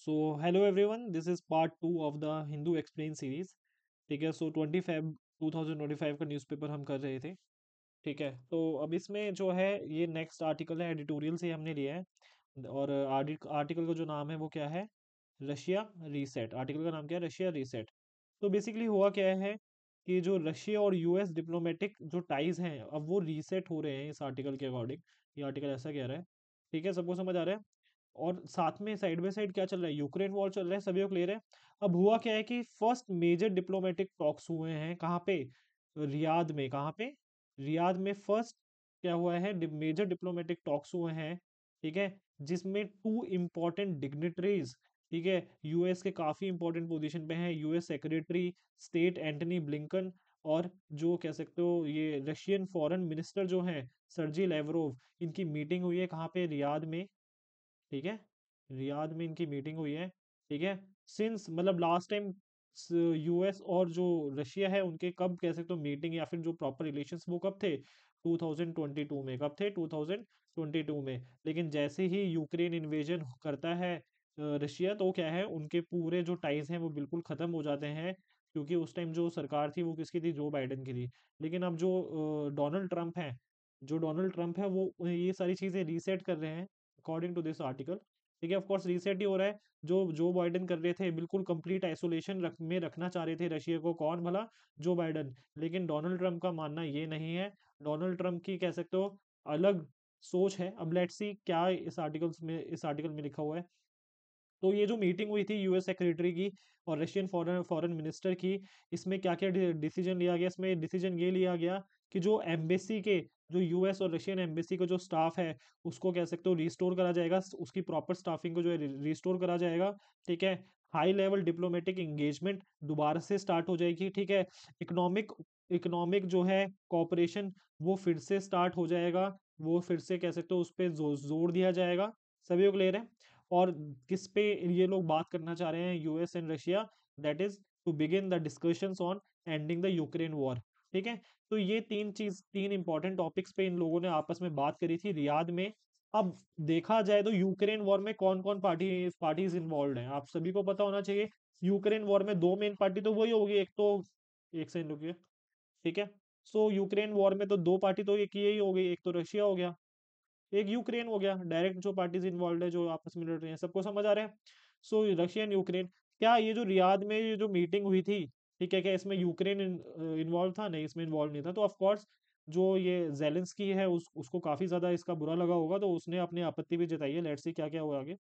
So hello everyone, this is part 2 of the Hindu explain series. ठीक है, सो 25 2025 का newspaper हम कर रहे थे। ठीक है, तो अब इसमें जो है ये नेक्स्ट आर्टिकल है, एडिटोरियल से हमने लिया है। और आर्टिकल का जो नाम है वो क्या है? Russia reset. आर्टिकल का नाम क्या है? Russia reset. तो बेसिकली हुआ क्या है कि जो रशिया और यूएस डिप्लोमेटिक जो टाइज हैं अब वो रीसेट हो रहे हैं इस आर्टिकल के अकॉर्डिंग। ये आर्टिकल ऐसा कह रहा है। ठीक है, सबको समझ आ रहा है? और साथ में साइड बाय साइड क्या चल रहा है? यूक्रेन वॉर चल रहा है, सभी को क्लियर है। अब हुआ क्या है कि फर्स्ट मेजर डिप्लोमेटिक टॉक्स हुए हैं कहाँ पे? रियाद में। कहाँ पे? रियाद में फर्स्ट क्या हुआ है? मेजर डिप्लोमेटिक टॉक्स हुए हैं। ठीक है, जिसमें टू इम्पोर्टेंट डिग्निटरीज, ठीक है, यूएस के काफी इंपॉर्टेंट पोजीशन पे हैं, US secretary state Antony Blinken, और जो कह सकते हो ये रशियन फॉरेन मिनिस्टर जो हैं सर्जी लेवरोव, इनकी मीटिंग हुई है कहाँ पे? रियाद में। ठीक है, रियाद में इनकी मीटिंग हुई है। ठीक है, सिंस मतलब लास्ट टाइम यूएस और जो रशिया है उनके कब कह सकते हो मीटिंग या फिर जो प्रॉपर रिलेशंस वो कब थे? 2022 में। कब थे? 2022 में। लेकिन जैसे ही यूक्रेन इन्वेजन करता है रशिया, तो क्या है, उनके पूरे जो टाइज हैं वो बिल्कुल खत्म हो जाते हैं। क्योंकि उस टाइम जो सरकार थी वो किसकी थी? जो बाइडेन की थी। लेकिन अब जो डोनाल्ड ट्रंप है, जो डोनाल्ड ट्रंप है वो ये सारी चीजें रीसेट कर रहे हैं अकॉर्डिंग टू दिस आर्टिकल। ठीक है, ऑफ कोर्स रीसेट ही हो रहा है। जो बाइडेन कर रहे थे बिल्कुल कंप्लीट आइसोलेशन में रखना चाह रहे थे रशिया को। कौन भला? Joe Biden. लेकिन डोनाल्ड ट्रंप का मानना ये नहीं है। डोनाल्ड ट्रंप की कह सकते हो अलग सोच है। अब लेट्स सी क्या इस आर्टिकल में लिखा हुआ है। तो ये जो मीटिंग हुई थी यूएस सेक्रेटरी की और रशियन फॉरेन फॉरेन मिनिस्टर की, इसमें क्या क्या डिसीजन लिया गया? इसमें डिसीजन ये लिया गया कि जो एम्बेसी के, जो यूएस और रशियन एम्बेसी का जो स्टाफ है उसको कह सकते हो रिस्टोर करा जाएगा। उसकी प्रॉपर स्टाफिंग को जो है रिस्टोर करा जाएगा। ठीक है, हाई लेवल डिप्लोमेटिक एंगेजमेंट दोबारा से स्टार्ट हो जाएगी। ठीक है, इकोनॉमिक इकोनॉमिक जो है कॉपरेशन वो फिर से स्टार्ट हो जाएगा। वो फिर से कह सकते हो उस पर जोर दिया जाएगा। सभी को क्लियर है? और किस पे ये लोग बात करना चाह रहे हैं US and Russia? That is to begin the discussions on ending the Ukraine war. ठीक है, तो ये तीन इंपॉर्टेंट टॉपिक्स पे इन लोगों ने आपस में बात करी थी रियाद में। अब देखा जाए तो यूक्रेन वॉर में कौन कौन पार्टीज इन्वॉल्व हैं आप सभी को पता होना चाहिए। यूक्रेन वॉर में दो मेन पार्टी तो वही होगी, एक तो, एक सेकंड रुकिए। ठीक है, सो यूक्रेन वॉर में तो दो पार्टी तो एक यही हो गई, एक तो रशिया हो गया, एक यूक्रेन हो गया। डायरेक्ट जो पार्टीज इन्वॉल्व है जो आपस में लड़ रहे हैं, सबको समझ आ रहा है? सो रशिया एंड यूक्रेन। क्या ये जो रियाद में ये जो मीटिंग हुई थी, ठीक है, क्या इसमें यूक्रेन इन्वॉल्व था? नहीं, इसमें इन्वॉल्व नहीं था। तो ऑफ कोर्स जो ये जेलेंस्की है उसको काफी ज्यादा इसका बुरा लगा होगा, तो उसने अपनी आपत्ति भी जताई है। लेट्स सी क्या क्या हुआ आगे।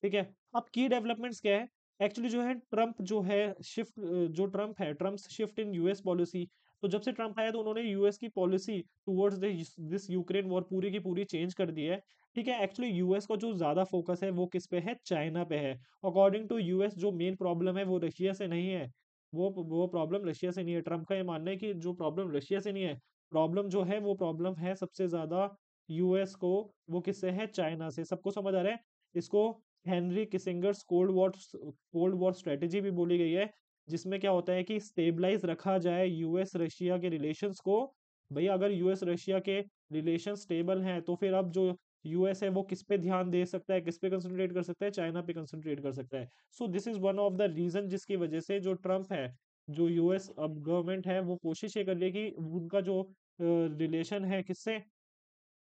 ठीक है, अब की डेवलपमेंट्स क्या है? एक्चुअली जो है ट्रम्प जो है शिफ्ट, जो ट्रम्प है, Trump shift in US policy. तो जब से ट्रम्प आया तो उन्होंने यूएस की policy towards this Ukraine war पूरी की पूरी चेंज कर दी है। ठीक है, एक्चुअली यूएस का जो ज्यादा फोकस है वो किस पे है? चाइना पे है। अकॉर्डिंग टू यूएस जो मेन प्रॉब्लम है वो रशिया से नहीं है। वो प्रॉब्लम रशिया से नहीं है। ट्रम्प का ये मानना है कि जो प्रॉब्लम रशिया से नहीं है, प्रॉब्लम जो है वो प्रॉब्लम है सबसे ज्यादा यूएस को। वो किससे है? चाइना से। सबको समझ आ रहा है? इसको हेनरी किसिंगर्स कोल्ड वॉर स्ट्रेटेजी भी बोली गई है, जिसमें क्या होता है कि स्टेबलाइज रखा जाए यूएस रशिया के रिलेशंस को। भैया अगर यूएस रशिया के रिलेशन स्टेबल हैं तो फिर अब जो यूएस है वो किस पे ध्यान दे सकता है? किस पे कंसंट्रेट कर सकता है? चाइना पे कंसंट्रेट कर सकता है। So this is one of the reason जिसकी वजह से जो ट्रम्प है, जो यूएस अब गवर्नमेंट है, वो कोशिश ये कर रही है कि उनका जो रिलेशन है किससे,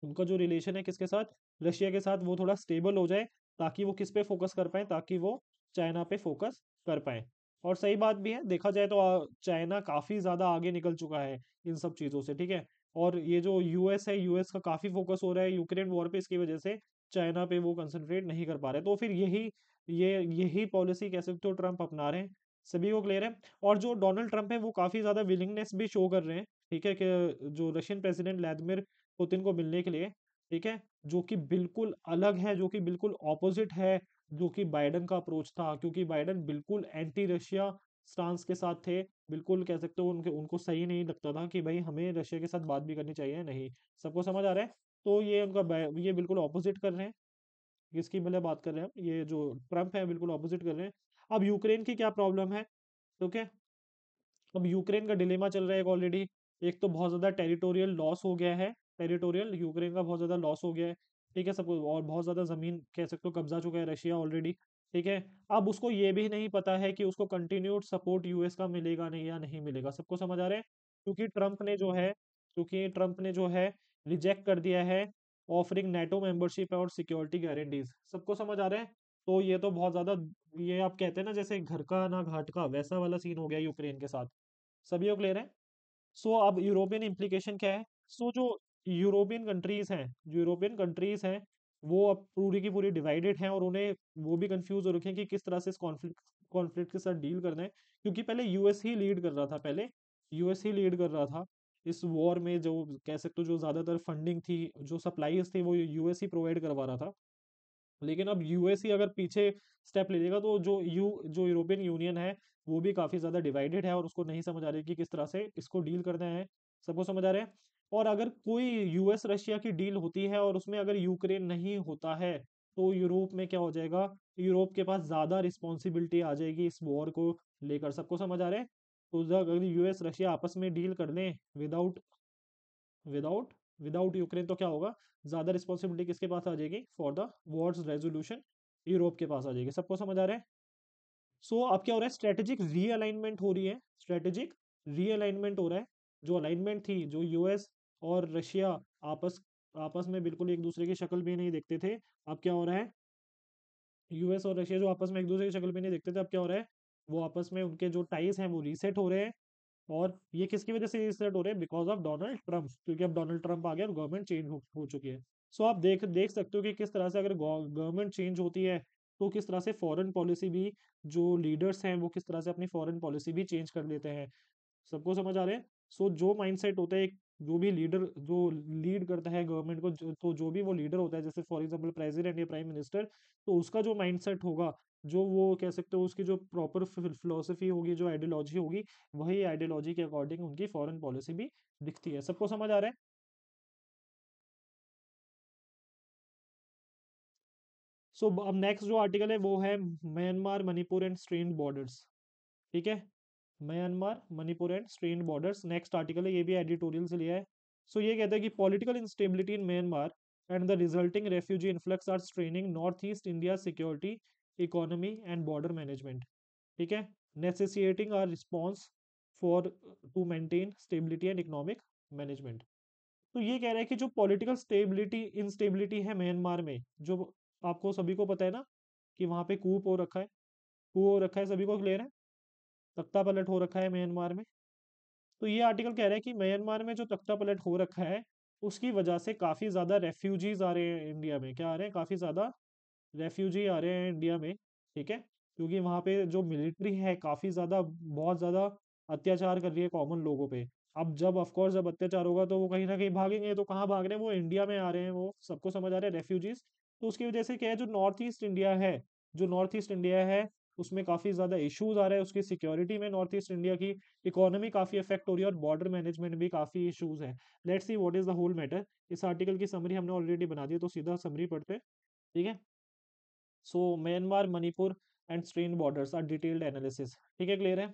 उनका जो रिलेशन है किसके साथ? रशिया के साथ, वो थोड़ा स्टेबल हो जाए, ताकि वो किस पे फोकस कर पाए? ताकि वो चाइना पे फोकस कर पाए। और सही बात भी है, देखा जाए तो चाइना काफी ज्यादा आगे निकल चुका है इन सब चीजों से। ठीक है, और ये जो यूएस है, यूएस का काफी फोकस हो रहा है यूक्रेन वॉर पे, इसकी वजह से चाइना पे वो कंसंट्रेट नहीं कर पा रहे। तो फिर यही पॉलिसी कह सकते हो ट्रम्प अपना रहे हैं। सभी को क्लियर है? और जो डोनाल्ड ट्रम्प है वो काफी ज्यादा विलिंगनेस भी शो कर रहे हैं। ठीक है, कि जो रशियन प्रेसिडेंट व्लादिमीर पुतिन को मिलने के लिए। ठीक है, जो कि बिल्कुल अलग है, जो कि बिल्कुल ऑपोजिट है जो कि बाइडन का अप्रोच था। क्योंकि बाइडन बिल्कुल एंटी रशिया स्टांस के साथ थे। बिल्कुल कह सकते हो उनके उनको सही नहीं लगता था कि भाई हमें रशिया के साथ बात भी करनी चाहिए। नहीं, सबको समझ आ रहा है? तो ये ये बिल्कुल ऑपोजिट कर रहे हैं। किसकी मतलब बात कर रहे हैं हम? ये जो ट्रम्प है बिल्कुल ऑपोजिट कर रहे हैं। अब यूक्रेन की क्या प्रॉब्लम है? ओके, अब यूक्रेन का डिलेमा चल रहा है ऑलरेडी। एक तो बहुत ज्यादा टेरिटोरियल लॉस हो गया है, टेरिटोरियल यूक्रेन का बहुत ज्यादा लॉस हो गया है। ठीक है, सब, और बहुत ज्यादा जमीन कह सकते हो कब्जा चुका है रशिया ऑलरेडी। ठीक है। अब उसको ये भी नहीं पता है कि उसको कंटिन्यूड सपोर्ट यूएस का मिलेगा नहीं या नहीं मिलेगा, सबको समझ आ रहा है। क्योंकि ट्रम्प ने जो है रिजेक्ट कर दिया है ऑफरिंग नेटो मेंबरशिप और सिक्योरिटी गारंटीज, सबको समझ आ रहा है। तो ये तो बहुत ज्यादा, ये आप कहते हैं ना जैसे घर का ना घाट का, वैसा वाला सीन हो गया यूक्रेन के साथ। सभी को क्लियर है। सो अब यूरोपियन इम्प्लीकेशन क्या है। सो जो यूरोपियन कंट्रीज हैं वो अब पूरी की पूरी डिवाइडेड हैं, और उन्हें वो भी कंफ्यूज हो रखे हैं कि किस तरह से इस कॉन्फ्लिक्ट के साथ डील करना है। क्योंकि पहले यूएस ही लीड कर रहा था, इस वॉर में, जो कह सकते हो जो ज्यादातर फंडिंग थी, जो सप्लाईज थी, वो यूएस ही प्रोवाइड करवा रहा था। लेकिन अब यूएस ही अगर पीछे स्टेप ले लेगा तो जो यूरोपियन यूनियन है वो भी काफी ज्यादा डिवाइडेड है, और उसको नहीं समझ आ रही कि किस तरह से इसको डील करना है। सबको समझ आ रहा है। और अगर कोई यूएस रशिया की डील होती है और उसमें अगर यूक्रेन नहीं होता है, तो यूरोप में क्या हो जाएगा, यूरोप के पास ज्यादा रिस्पॉन्सिबिलिटी आ जाएगी इस वॉर को लेकर। सबको समझ आ रहा है। तो अगर यूएस रशिया आपस में डील कर लें विदाउट विदाउट विदाउट यूक्रेन, तो क्या होगा, ज्यादा रिस्पॉन्सिबिलिटी किसके पास आ जाएगी for the Wars resolution, Europe के पास आ जाएगी। सबको समझ आ रहा है। सो अब क्या हो रहा है, स्ट्रेटेजिक रीअलाइनमेंट हो रही है, स्ट्रेटेजिक रीअलाइनमेंट हो रहा है। जो अलाइनमेंट थी, जो यूएस और रशिया आपस आपस में बिल्कुल एक दूसरे की शक्ल भी नहीं देखते थे, अब क्या हो रहा है, यूएस और रशिया जो आपस में एक दूसरे की शक्ल भी नहीं देखते थे, अब क्या हो रहा है, वो आपस में उनके जो टाइज हैं वो रीसेट हो रहे हैं। और ये किसकी वजह से रीसेट हो रहे हैं, बिकॉज ऑफ डोनाल्ड ट्रंप, क्योंकि अब डोनाल्ड ट्रंप आ गया और गवर्नमेंट चेंज हो चुकी है। सो आप देख देख सकते हो कि किस तरह से अगर गवर्नमेंट चेंज होती है तो किस तरह से फॉरेन पॉलिसी भी, जो लीडर्स हैं वो किस तरह से अपनी फॉरेन पॉलिसी भी चेंज कर लेते हैं। सबको समझ आ रहे हैं। सो जो माइंडसेट होता है जो भी लीडर जो लीड करता है गवर्नमेंट को, तो जो भी वो लीडर होता है, जैसे फॉर एग्जांपल प्रेसिडेंट या प्राइम मिनिस्टर, तो उसका जो माइंडसेट होगा, जो वो कह सकते हो उसकी जो प्रॉपर फिलोसफी होगी, जो आइडियोलॉजी होगी, वही आइडियोलॉजी के अकॉर्डिंग उनकी फॉरेन पॉलिसी भी दिखती है। सबको समझ आ रहा है। सो अब नेक्स्ट जो आर्टिकल है वो है Myanmar Manipur and strained borders. ठीक है। Myanmar Manipur and strained borders next article है, ये भी एडिटोरियल से लिया है। सो ये कहता है कि political instability in Myanmar and the resulting refugee influx are straining North East India security, economy and border management. ठीक है। Necessitating are response for to maintain stability and economic management. तो ये कह रहा है कि जो पॉलिटिकल स्टेबिलिटी इंस्टेबिलिटी है म्यांमार में, जो आपको सभी को पता है ना कि वहां पे कूप हो रखा है, सभी को क्लियर है, तख्ता पलट हो रखा है म्यांमार में। तो ये आर्टिकल कह रहा है कि म्यांमार में जो तख्ता पलट हो रखा है उसकी वजह से काफी ज्यादा रेफ्यूजीज आ रहे हैं इंडिया में, क्या आ रहे हैं, काफी ज्यादा रेफ्यूजी आ रहे हैं इंडिया में। ठीक है। क्योंकि वहां पे जो मिलिट्री है काफी ज्यादा, बहुत ज्यादा अत्याचार कर रही है कॉमन लोगों पे। अब जब ऑफ कोर्स जब अत्याचार होगा तो वो कहीं ना कहीं भागेंगे, तो कहाँ भाग रहे हैं, वो इंडिया में आ रहे हैं, वो सबको समझ आ रहा है, रेफ्यूजीज। तो उसकी वजह से क्या है, जो नॉर्थ ईस्ट इंडिया है उसमें काफी ज्यादा इश्यूज आ रहे हैं, उसकी सिक्योरिटी में नॉर्थ ईस्ट इंडिया की इकोनॉमी काफी अफेक्ट हो रही है, और बॉर्डर मैनेजमेंट भी काफी इश्यूज है। Let's see what is the whole matter. इस आर्टिकल की समरी हमने ऑलरेडी बना दी है, तो सीधा समरी पढ़ते हैं। ठीक है। So Myanmar Manipur and strain borders are detailed analysis. ठीक है, क्लियर है।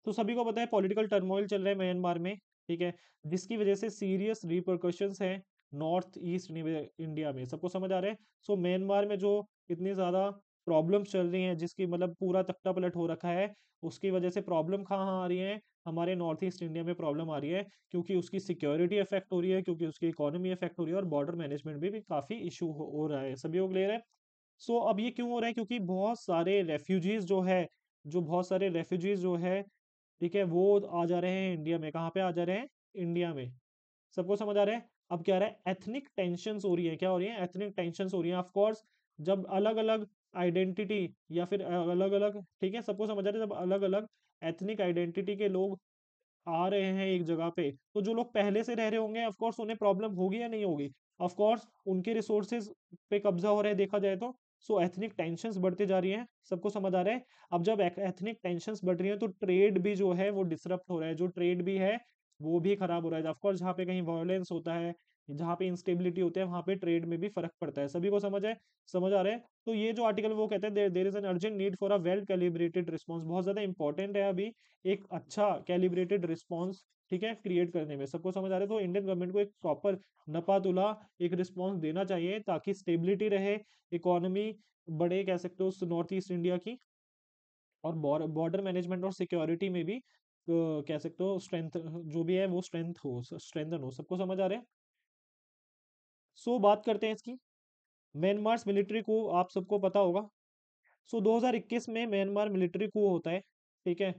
तो सभी को पता है पॉलिटिकल टर्मोइल चल रहा है म्यांमार में। ठीक है। जिसकी वजह से सीरियस रिपरकशंस हैं नॉर्थ ईस्ट इंडिया में, सबको समझ आ रहा है। सो म्यांमार में जो इतनी ज्यादा प्रॉब्लम्स चल रही हैं, जिसकी मतलब पूरा तख्ता पलट हो रखा है, उसकी वजह से प्रॉब्लम कहाँ आ रही है, हमारे नॉर्थ ईस्ट इंडिया में प्रॉब्लम आ रही है, क्योंकि उसकी सिक्योरिटी अफेक्ट हो रही है, क्योंकि उसकी इकोनॉमी अफेक्ट हो रही है, और बॉर्डर मैनेजमेंट भी काफी इशू हो रहा है। सभी को क्लियर है। सो अब ये क्यों हो रहा है, क्योंकि बहुत सारे रेफ्यूजीज जो है, ठीक है, वो आ जा रहे हैं इंडिया में। कहाँ पे आ जा रहे हैं, इंडिया में। सबको समझ आ रहा है। अब क्या रहा है, एथनिक टेंशन्स हो रही है, क्या हो रही है, एथनिक टेंशन्स हो रही है। ऑफ कोर्स जब अलग अलग आइडेंटिटी या फिर अलग अलग, ठीक है, सबको समझ आ रहा है, जब अलग अलग एथनिक आइडेंटिटी के लोग आ रहे हैं एक जगह पे, तो जो लोग पहले से रह रहे होंगे ऑफ कोर्स उन्हें प्रॉब्लम होगी या नहीं होगी, ऑफ कोर्स उनके रिसोर्सेज पे कब्जा हो रहा है देखा जाए तो। सो एथनिक टेंशन्स बढ़ते जा रही हैं, सबको समझ आ रहा है। अब जब एथनिक टेंशन्स बढ़ रही हैं तो ट्रेड भी जो है वो डिसरप्ट हो रहा है, जो ट्रेड भी है वो भी खराब हो रहा है। ऑफ कोर्स जहाँ पे कहीं वायलेंस होता है, जहाँ पे इंस्टेबिलिटी होती है, वहां पे ट्रेड में भी फर्क पड़ता है। सभी को समझ आ रहा है। तो ये जो आर्टिकल वो कहते हैं there is an urgent need for a well calibrated response, बहुत ज्यादा इंपॉर्टेंट है अभी एक अच्छा कैलिब्रेटेड रिस्पॉन्स, ठीक है, क्रिएट करने में। सबको समझ आ रहा है। तो इंडियन गवर्नमेंट को एक प्रॉपर नपा तुला एक रिस्पॉन्स देना चाहिए, ताकि स्टेबिलिटी रहे, इकोनॉमी बड़े कह सकते हो नॉर्थ ईस्ट इंडिया की, और बॉर्डर मैनेजमेंट और सिक्योरिटी में भी कह सकते हो स्ट्रेंथ जो भी है वो स्ट्रेंथन हो। सबको समझ आ रहा है? सो बात करते हैं इसकी। म्यांमार मिलिट्री को आप सबको पता होगा। सो 2021 में म्यांमार मिलिट्री को होता है, ठीक है,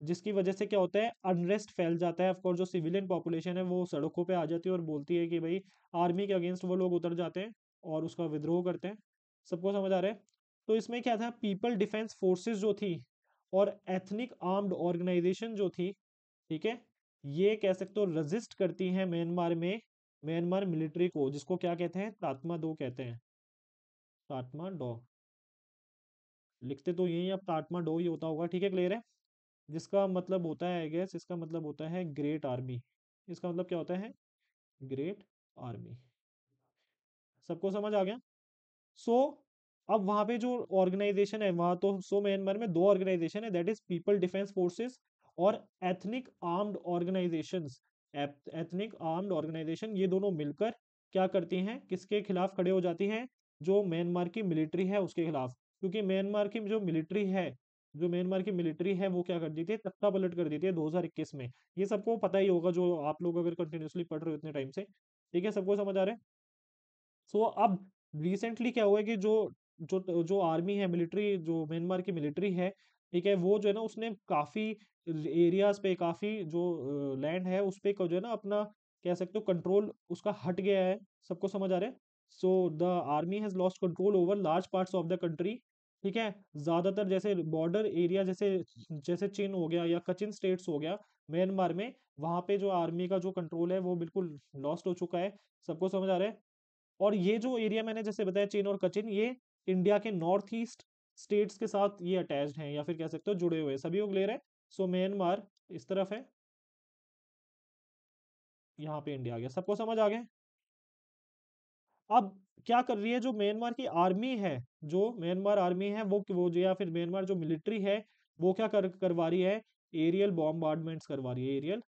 जिसकी वजह से क्या होता है, अनरेस्ट फैल जाता है। ऑफकोर्स जो सिविलियन पॉपुलेशन है वो सड़कों पे आ जाती है और बोलती है कि भाई आर्मी के अगेंस्ट वो लोग उतर जाते हैं और उसका विद्रोह करते हैं। सबको समझ आ रहा है? तो इसमें क्या था, पीपल डिफेंस फोर्सेस जो थी और एथनिक आर्म्ड ऑर्गेनाइजेशन जो थी, ठीक है, ये कह सकते हो रजिस्ट करती हैं म्यांमार में म्यांमार मिलिट्री को, जिसको क्या कहते हैं, तात्मा दो कहते हैं। तात्मा डो, लिखते तो यही अब तात्मा डो ही होता होगा, ठीक है, क्लियर है? जिसका मतलब होता है, आई गेस इसका मतलब होता है ग्रेट आर्मी। इसका मतलब क्या होता है, ग्रेट आर्मी। सबको समझ आ गया? सो अब वहां पे जो ऑर्गेनाइजेशन है वहां, तो सो म्यांमार में दो ऑर्गेनाइजेशन है, that is people defence forces और ethnic armed organizations. Ethnic armed organization ये दोनों मिलकर क्या करती हैं, किसके खिलाफ खड़े हो जाती हैं, जो म्यांमार की मिलिट्री है उसके खिलाफ। क्योंकि म्यांमार की जो मिलिट्री है, जो म्यांमार की मिलिट्री है वो क्या कर देती है, तख्ता पलट कर देती है 2021 में। ये सबको पता ही होगा जो आप लोग अगर कंटिन्यूसली पढ़ रहे हो इतने टाइम से, ठीक है, सबको समझ आ रहा है? सो अब रिसेंटली क्या हुआ है कि जो जो जो आर्मी है, मिलिट्री, जो म्यांमार की मिलिट्री है, ठीक है, वो जो है ना उसने काफी एरियाज पे, काफी जो लैंड है उस पे जो है ना अपना कह सकते हो कंट्रोल उसका हट गया है। सबको समझ आ रहा है? So the army has lost control over large parts of the country, ठीक है। ज्यादातर जैसे बॉर्डर एरिया, जैसे जैसे चिन हो गया या कचिन स्टेट्स हो गया म्यांमार में, वहां पे जो आर्मी का जो कंट्रोल है वो बिल्कुल लॉस्ट हो चुका है। सबको समझ आ रहा है? और ये जो एरिया मैंने जैसे बताया चीन और कचिन, ये इंडिया के नॉर्थ ईस्ट स्टेट्स के साथ ये अटैच्ड हैं, या फिर कह सकते हो जुड़े हुए हैं। सभी को क्लियर है? सो म्यांमार इस तरफ है, यहाँ पे इंडिया आ गया। सबको समझ आ गया? अब क्या कर रही है जो म्यांमार की आर्मी है, जो म्यांमार आर्मी है वो या फिर म्यांमार जो मिलिट्री है वो क्या करवा रही है, एरियल बॉम्बार्डमेंट्स करवा रही है, एरियल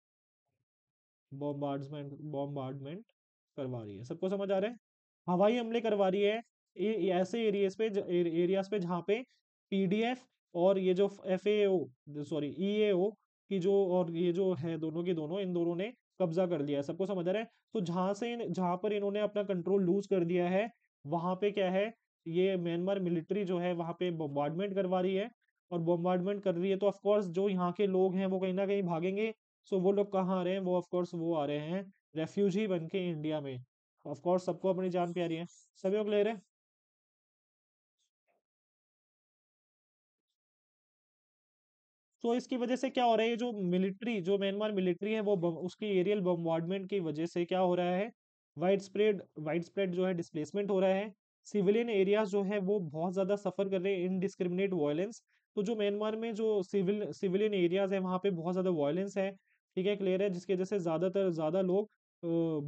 बॉम्बार्डमेंट करवा रही है। सबको समझ आ रहा है? हवाई हमले करवा रही है ऐसे एरियाज पे जहाँ पे पीडीएफ और ये जो एफएओ, सॉरी ईएओ की जो, और ये जो है दोनों की दोनों, इन दोनों ने कब्जा कर लिया है। सबको समझ आ रहा है? तो जहाँ पर इन्होंने अपना कंट्रोल लूज कर दिया है, वहां पे क्या है, ये म्यांमार मिलिट्री जो है वहां पे बॉम्बार्डमेंट करवा रही है। और बॉम्बार्डमेंट कर रही है तो ऑफ कोर्स जो यहाँ के लोग हैं वो कहीं ना कहीं भागेंगे। सो वो लोग कहाँ आ रहे हैं, वो ऑफ कोर्स वो आ रहे हैं रेफ्यूजी बन के इंडिया में। ऑफ कोर्स सबको अपनी जान प्यारी है। सभी लोग ले रहे हैं। तो इसकी वजह से क्या हो रहा है, ये जो मिलिट्री, जो म्यांमार मिलिट्री है वो उसकी एरियल बॉम्बार्डमेंट की वजह से क्या हो रहा है, वाइड स्प्रेड जो है डिस्प्लेसमेंट हो रहा है। सिविलियन एरियाज जो है वो बहुत ज्यादा सफर कर रहे हैं इनडिस्क्रिमिनेट वायलेंस। तो जो म्यांमार में जो सिविलियन एरियाज है वहाँ पे बहुत ज्यादा वायलेंस है, ठीक है, क्लियर है, जिसकी वजह से ज्यादा लोग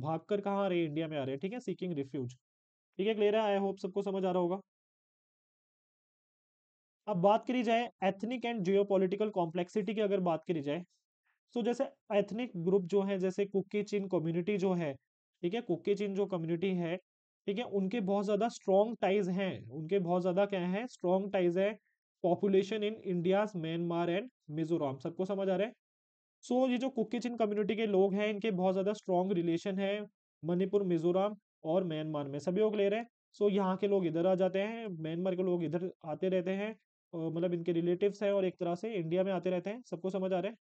भाग कर कहाँ आ रहे हैं, इंडिया में आ रहे हैं, ठीक है, सीकिंग रिफ्यूज। ठीक है, क्लियर है, आई होप सबको समझ आ रहा होगा। अब बात करी जाए एथनिक एंड जियोपॉलिटिकल कॉम्प्लेक्सिटी की, अगर बात करी जाए, तो जैसे एथनिक ग्रुप जो है, जैसे कुकी चिन कम्युनिटी जो है, ठीक है, कुकी चिन जो कम्युनिटी है, ठीक है, उनके बहुत ज्यादा स्ट्रॉन्ग टाइज हैं, उनके बहुत ज्यादा क्या है, स्ट्रॉन्ग टाइज है population in India, Myanmar and Mizoram. सबको समझ आ रहा है? सो ये जो कुकी चिन कम्युनिटी के लोग हैं इनके बहुत ज्यादा स्ट्रॉन्ग रिलेशन है मणिपुर, मिजोरम और म्यांमार में। सभी लोग ले रहे हैं। सो यहाँ के लोग इधर आ जाते हैं, म्यांमार के लोग इधर आते रहते हैं, मतलब इनके रिलेटिव्स हैं, और एक तरह से इंडिया में आते रहते हैं। सबको समझ आ रहा है?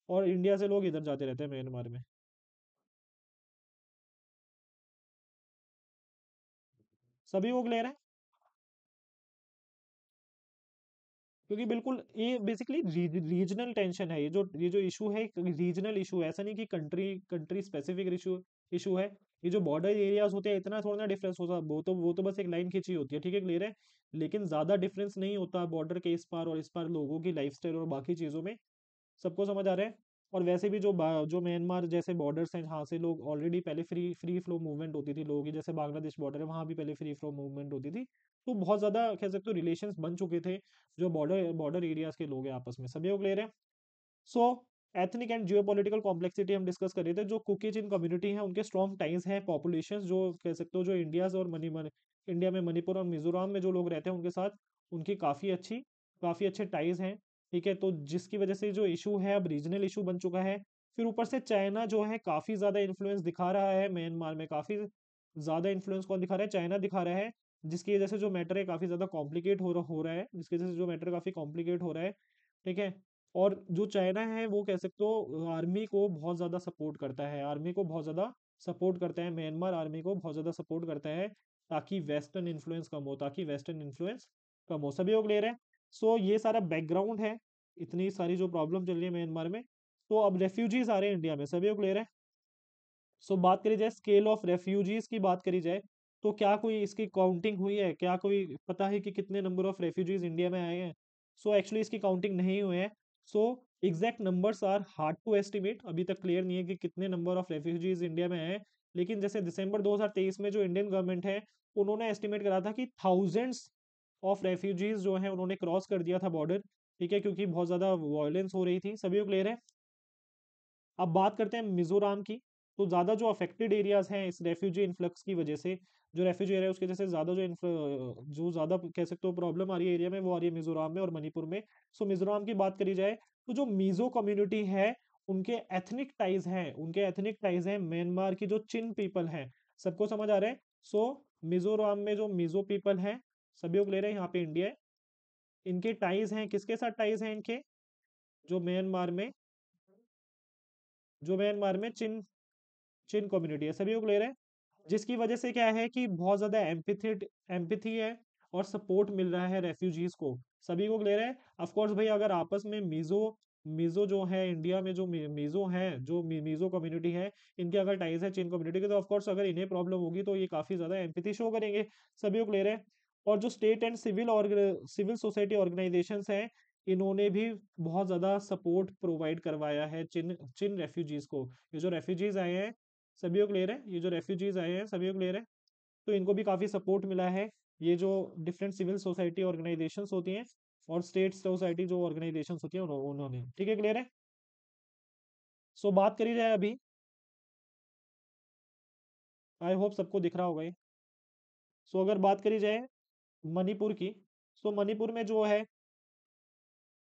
और इंडिया से लोग इधर जाते रहते हैं म्यांमार में। सभी लोग ले रहे हैं, क्योंकि बिल्कुल ये बेसिकली रीजनल टेंशन है। ये जो इशू है रीजनल इशू है, ऐसा नहीं कि कंट्री स्पेसिफिक इशू इशू है। ये जो बॉर्डर एरियाज होते हैं इतना थोड़ा ना डिफरेंस होता, वो तो बस एक लाइन खींची होती है, ठीक है, क्लियर है। लेकिन ज्यादा डिफरेंस नहीं होता बॉर्डर के इस पार और इस पार लोगों की लाइफस्टाइल और बाकी चीजों में। सबको समझ आ रहा है? और वैसे भी जो म्यांमार जैसे बॉर्डर्स हैं जहाँ से लोग ऑलरेडी पहले फ्री फ्री फ्लो मूवमेंट होती थी लोगों की, जैसे बांग्लादेश बॉर्डर है वहाँ भी पहले फ्री फ्लो मूवमेंट होती थी। तो बहुत ज्यादा कह सकते हो रिलेशंस बन चुके थे जो बॉर्डर बॉर्डर एरियाज के लोग हैं आपस में। सभी लोग ले रहे हैं। सो एथनिक एंड जियोपॉलिटिकल कॉम्प्लेक्सिटी हम डिस्कस कर रहे थे। जो कुकी चिन कम्युनिटी है उनके स्ट्रॉन्ग टाइज हैं, पॉपुलेशन जो कह सकते हो जो इंडिया और इंडिया में मणिपुर और मिजोरम में जो लोग रहते हैं उनके साथ उनकी काफ़ी अच्छे टाइज हैं। ठीक है, तो जिसकी वजह से जो इशू है अब रीजनल इशू बन चुका है। फिर ऊपर से चाइना जो है काफ़ी ज़्यादा इन्फ्लुएंस दिखा रहा है म्यांमार में, काफ़ी ज़्यादा इन्फ्लुएंस कौन दिखा रहा है? चाइना दिखा रहा है, जिसकी वजह से जो मैटर है काफ़ी ज़्यादा कॉम्प्लिकेट हो रहा है, जिसकी वजह से जो मैटर काफ़ी कॉम्प्लिकेट हो रहा है। ठीक है, और जो चाइना है वो कह सकते हो आर्मी को बहुत ज़्यादा सपोर्ट करता है, आर्मी को बहुत ज़्यादा सपोर्ट करता है, म्यांमार आर्मी को बहुत ज़्यादा सपोर्ट करता है, ताकि वेस्टर्न इन्फ्लुएंस कम हो, ताकि वेस्टर्न इन्फ्लुएंस कम हो। सभी लोग क्लियर है? सो ये सारा बैकग्राउंड है, इतनी सारी जो प्रॉब्लम चल रही है म्यांमार में। तो अब रेफ्यूजीज आ रहे हैं इंडिया में, सभी लोग क्लियर है? सो बात करी जाए स्केल ऑफ रेफ्यूजीज की, बात करी जाए तो क्या कोई इसकी काउंटिंग हुई है? क्या कोई पता है कि कितने नंबर ऑफ रेफ्यूजीज इंडिया में आए हैं? सो एक्चुअली इसकी काउंटिंग नहीं हुई है। So exact numbers are hard to estimate, अभी तक क्लियर नहीं है कि कितने नंबर ऑफ रेफ्यूजीज इंडिया में आए हैं। लेकिन जैसे दिसंबर 2023 में जो इंडियन गवर्नमेंट है उन्होंने एस्टिमेट करा था कि थाउजेंड्स ऑफ रेफ्यूजीज जो है उन्होंने क्रॉस कर दिया था बॉर्डर। ठीक है, क्योंकि बहुत ज्यादा वायलेंस हो रही थी। सभी को क्लियर है? अब बात करते हैं मिजोरम की। तो ज़्यादा जो अफेक्टेड एरियाज हैं इस रेफ्यूजी इन्फ्लक्स की वजह से, जो रेफ्यूजी एरिया है उसकी वजह से ज़्यादा जो ज़्यादा कह सकते हो प्रॉब्लम आ रही है एरिया में, वो आ रही है मिजोरम में और मणिपुर में। सो मिजोरम की बात करी जाए तो जो मिजो कम्युनिटी है उनके एथनिक टाइज हैं म्यांमार की जो चिन पीपल हैं। सबको समझ आ रहा है? सो मिजोरम में जो मिजो पीपल हैं, सभी लोग ले रहे हैं, यहाँ पे इंडिया है। इनके टाइज हैं, किसके साथ टाइज हैं इनके? जो म्यांमार में जो म्यांमार में चिन चिन कम्युनिटी है। सभी लोग ले रहे हैं, जिसकी वजह से क्या है कि बहुत ज्यादा एम्पैथी है और सपोर्ट मिल रहा है रेफ्यूजीज को। सभी को ले रहे हैं। ऑफ कोर्स भाई, अगर आपस में मिजो मिजो जो है इंडिया में जो मिजो है, जो मिजो कम्युनिटी है, इनके अगर टाइज है चिन कम्युनिटी के, तो ऑफ कोर्स अगर इन्हें प्रॉब्लम होगी तो ये काफी ज्यादा एम्पैथी शो करेंगे। सभी को ले रहे हैं। और जो state and civil society organisations हैं, इन्होंने भी बहुत ज्यादा सपोर्ट प्रोवाइड करवाया है चिन चिन रेफ्यूजीज को। ये जो रेफ्यूजीज आए हैं, सभी को क्लियर है? ये जो रेफ्यूजीज आए हैं सभी को क्लियर है? तो इनको भी काफी सपोर्ट मिला है। ये जो डिफरेंट सिविल सोसाइटी ऑर्गेनाइजेशंस होती हैं और स्टेट सोसाइटी जो ऑर्गेनाइजेशंस होती हैं उन्होंने, ठीक है, क्लियर है? सो बात करी जाए अभी, आई होप सबको दिख रहा होगा ये। सो अगर बात करी जाए मणिपुर की, सो मणिपुर में जो है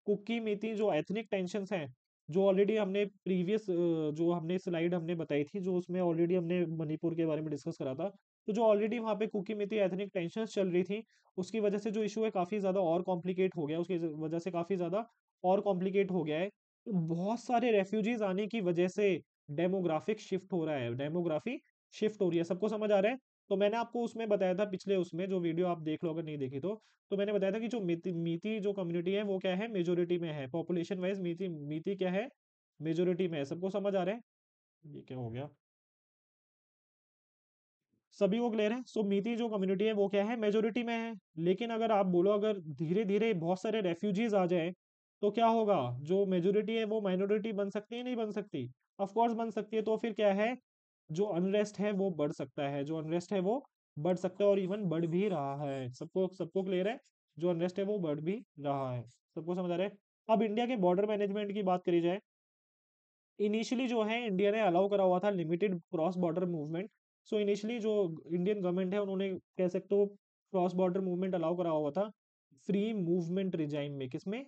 कुकी मीती जो एथनिक टेंशन्स हैं, जो ऑलरेडी हमने प्रीवियस जो हमने स्लाइड हमने बताई थी, जो उसमें ऑलरेडी हमने मणिपुर के बारे में डिस्कस करा था। तो जो ऑलरेडी वहाँ पे कुकी मीती एथनिक टेंशन्स चल रही थी, उसकी वजह से जो इशू है काफ़ी ज़्यादा और कॉम्प्लिकेट हो गया, उसकी वजह से काफ़ी ज़्यादा और कॉम्प्लिकेट हो गया है। तो बहुत सारे रेफ्यूजीज आने की वजह से डेमोग्राफिक शिफ्ट हो रहा है, डेमोग्राफी शिफ्ट हो रही है। सबको समझ आ रहा है? तो मैंने आपको उसमें बताया था, पिछले उसमें जो वीडियो आप देख लो अगर नहीं देखी तो मैंने बताया था कि जो मीती जो कम्युनिटी है वो क्या है, मेजोरिटी में है, पॉपुलेशन वाइज मीती मीती क्या है, मेजोरिटी में है। सबको समझ आ रहा है? ये क्या हो गया? सभी को क्लियर है? सो मीती जो कम्युनिटी है वो क्या है, मेजोरिटी में है। लेकिन अगर आप बोलो अगर धीरे धीरे बहुत सारे रेफ्यूजीज आ जाए तो क्या होगा? जो मेजोरिटी है वो माइनॉरिटी बन सकती है, नहीं बन सकती? ऑफ कोर्स बन सकती है। तो फिर क्या है, जो अनरेस्ट है वो बढ़ सकता है, जो अनरेस्ट है वो बढ़ सकता है और इवन बढ़ भी रहा है। सबको सबको क्लियर है? जो अनरेस्ट है वो बढ़ भी रहा है। सबको समझ आ रहा है? अब इंडिया के बॉर्डर मैनेजमेंट की बात करी जाए, इनिशियली जो है इंडिया ने अलाउ करा हुआ था limited cross border movement. So initially जो इंडियन गवर्नमेंट है उन्होंने कह सकते हो क्रॉस बॉर्डर मूवमेंट अलाउ करा हुआ था फ्री मूवमेंट रिजाइम में। किसमें?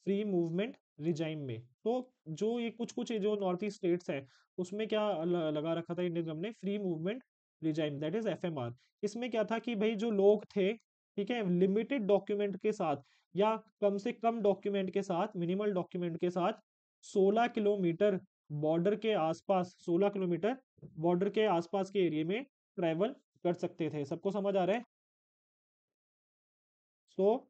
फ्री मूवमेंट रिजाइम में। तो जो ये कुछ कुछ जो नॉर्थ ईस्ट स्टेट्स हैं उसमें क्या लगा रखा था इंडियन गवर्नमेंट ने, free movement regime, that is FMR. इसमें क्या था कि भाई जो लोग थे, ठीक है, लिमिटेड डॉक्यूमेंट के साथ या कम से कम डॉक्यूमेंट के साथ, मिनिमल डॉक्यूमेंट के साथ 16 किलोमीटर बॉर्डर के आसपास, 16 किलोमीटर बॉर्डर के आसपास के एरिया में ट्रैवल कर सकते थे। सबको समझ आ रहा है? सो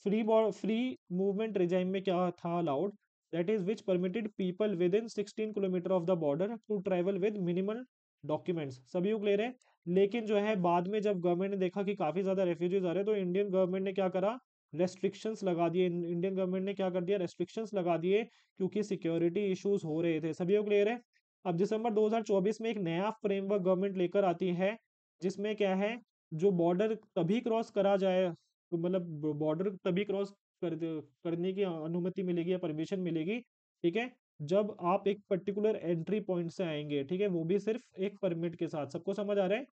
फ्री मूवमेंट रिजाइम में क्या था allowed, that is which permitted people within 16 kilometre of the border to travel with minimal documents. सभी को क्लियर है? लेकिन जो है बाद में जब गवर्नमेंट ने देखा कि काफी ज्यादा रेफ्यूजीज आ रहे हैं तो इंडियन गवर्नमेंट ने क्या करा, रेस्ट्रिक्शंस लगा दिए। इंडियन गवर्नमेंट ने क्या कर दिया, रेस्ट्रिक्शंस लगा दिए, क्योंकि सिक्योरिटी इश्यूज हो रहे थे। सभी को क्लियर है? अब दिसंबर 2024 में एक नया फ्रेमवर्क गवर्नमेंट लेकर आती है, जिसमें क्या है, जो बॉर्डर तभी क्रॉस करा जाए, तो मतलब बॉर्डर तभी क्रॉस करने की अनुमति मिलेगी या परमिशन मिलेगी, ठीक है, जब आप एक पर्टिकुलर एंट्री पॉइंट से आएंगे, ठीक है, वो भी सिर्फ एक परमिट के साथ। सबको समझ आ रहा है?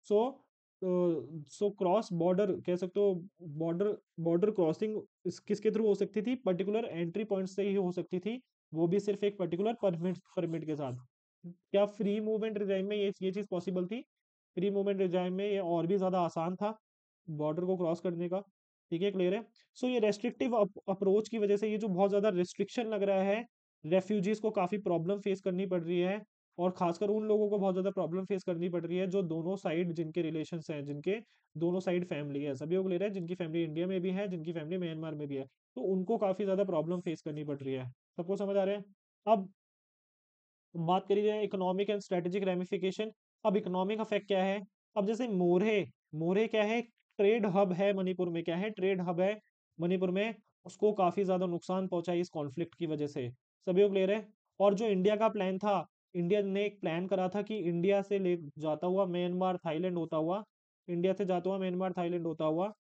सो सो क्रॉस बॉर्डर कह सकते हो, बॉर्डर बॉर्डर क्रॉसिंग किसके थ्रू हो सकती थी, पर्टिकुलर एंट्री पॉइंट से ही हो सकती थी, वो भी सिर्फ एक पर्टिकुलर परमिट परमिट के साथ। क्या फ्री मूवमेंट रिजाइम में ये चीज पॉसिबल थी? फ्री मूवमेंट रिजाइम में ये और भी ज्यादा आसान था बॉर्डर को क्रॉस करने का। ठीक है, क्लियर है। सो ये रेस्ट्रिक्टिव अप्रोच की वजह से ये जो बहुत ज्यादा रिस्ट्रिक्शन लग रहा है, रेफ्यूजीज को काफी प्रॉब्लम फेस करनी पड़ रही है, और खासकर उन लोगों को बहुत ज्यादा प्रॉब्लम फेस करनी पड़ रही है जो दोनों साइड, जिनके रिलेशंस हैं, जिनके दोनों साइड फैमिली है, सभी को ले रहे हैं, जिनकी फैमिली इंडिया में भी है, जिनकी फैमिली म्यांमार में भी है, तो उनको काफी ज्यादा प्रॉब्लम फेस करनी पड़ रही है। सबको समझ आ रहा है? अब बात करी जाए इकोनॉमिक एंड स्ट्रेटेजिक रेमिफिकेशन। अब इकोनॉमिक इफेक्ट क्या है? अब जैसे मोरहे, मोरहे क्या है, ट्रेड हब है मणिपुर में, क्या है, ट्रेड हब है मणिपुर में, उसको काफी ज्यादा नुकसान पहुंचा है इस कॉन्फ्लिक्ट की वजह से। सभी को क्लियर है? और जो इंडिया का प्लान था, इंडिया ने एक प्लान करा था कि इंडिया से ले जाता हुआ म्यांमार थाईलैंड होता हुआ, इंडिया से जाता हुआ म्यांमार थाईलैंड होता हुआ,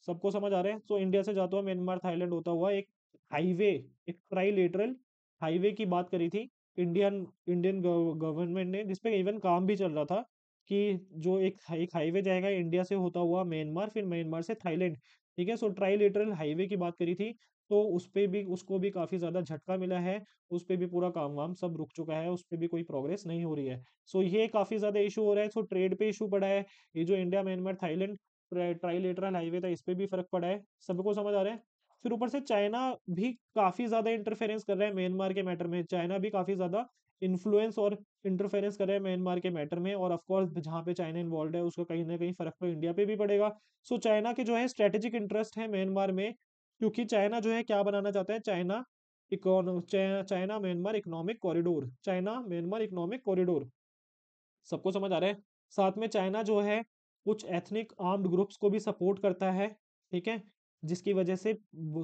सबको समझ आ रहा है? तो इंडिया से जाता हुआ म्यांमार थाईलैंड होता हुआ एक हाईवे, एक ट्राईलेटरल हाईवे की बात करी थी इंडियन इंडियन गवर्नमेंट ने, जिसपे इवन काम भी चल रहा था कि जो एक हाईवे जाएगा इंडिया से होता हुआ म्यांमार, फिर म्यांमार से थाईलैंड। ठीक है, सो ट्राईलेटरल हाईवे की बात करी थी, तो उस पे भी, उसको भी काफी ज्यादा झटका मिला है, उस पे भी पूरा काम वाम सब रुक चुका है, उस पे भी कोई प्रोग्रेस नहीं हो रही है। सो ये काफी ज्यादा इशू हो रहा है। सो ट्रेड पे इशू पड़ा है, ये जो India Myanmar Thailand trilateral highway था, इस पे भी फर्क पड़ा है। सबको समझ आ रहा है? फिर ऊपर से चाइना भी काफी ज्यादा इंटरफेरेंस कर रहा है म्यांमार के मैटर में, चाइना भी काफी ज्यादा इन्फ्लुएंस और इंटरफेरेंस कर रहा है म्यांमार के मैटर में, और ऑफ कोर्स जहाँ पे चाइना इन्वॉल्व है उसका कहीं ना कहीं फर्क तो इंडिया पे भी पड़ेगा। सो चाइना के जो है स्ट्रेटेजिक इंटरेस्ट है म्यांमार में, क्योंकि चाइना जो है क्या बनाना चाहता है, China Myanmar economic corridor, China Myanmar economic corridor. सबको समझ आ रहा है? साथ में चाइना जो है कुछ एथनिक आर्म्ड ग्रुप्स को भी सपोर्ट करता है। ठीक है, जिसकी वजह से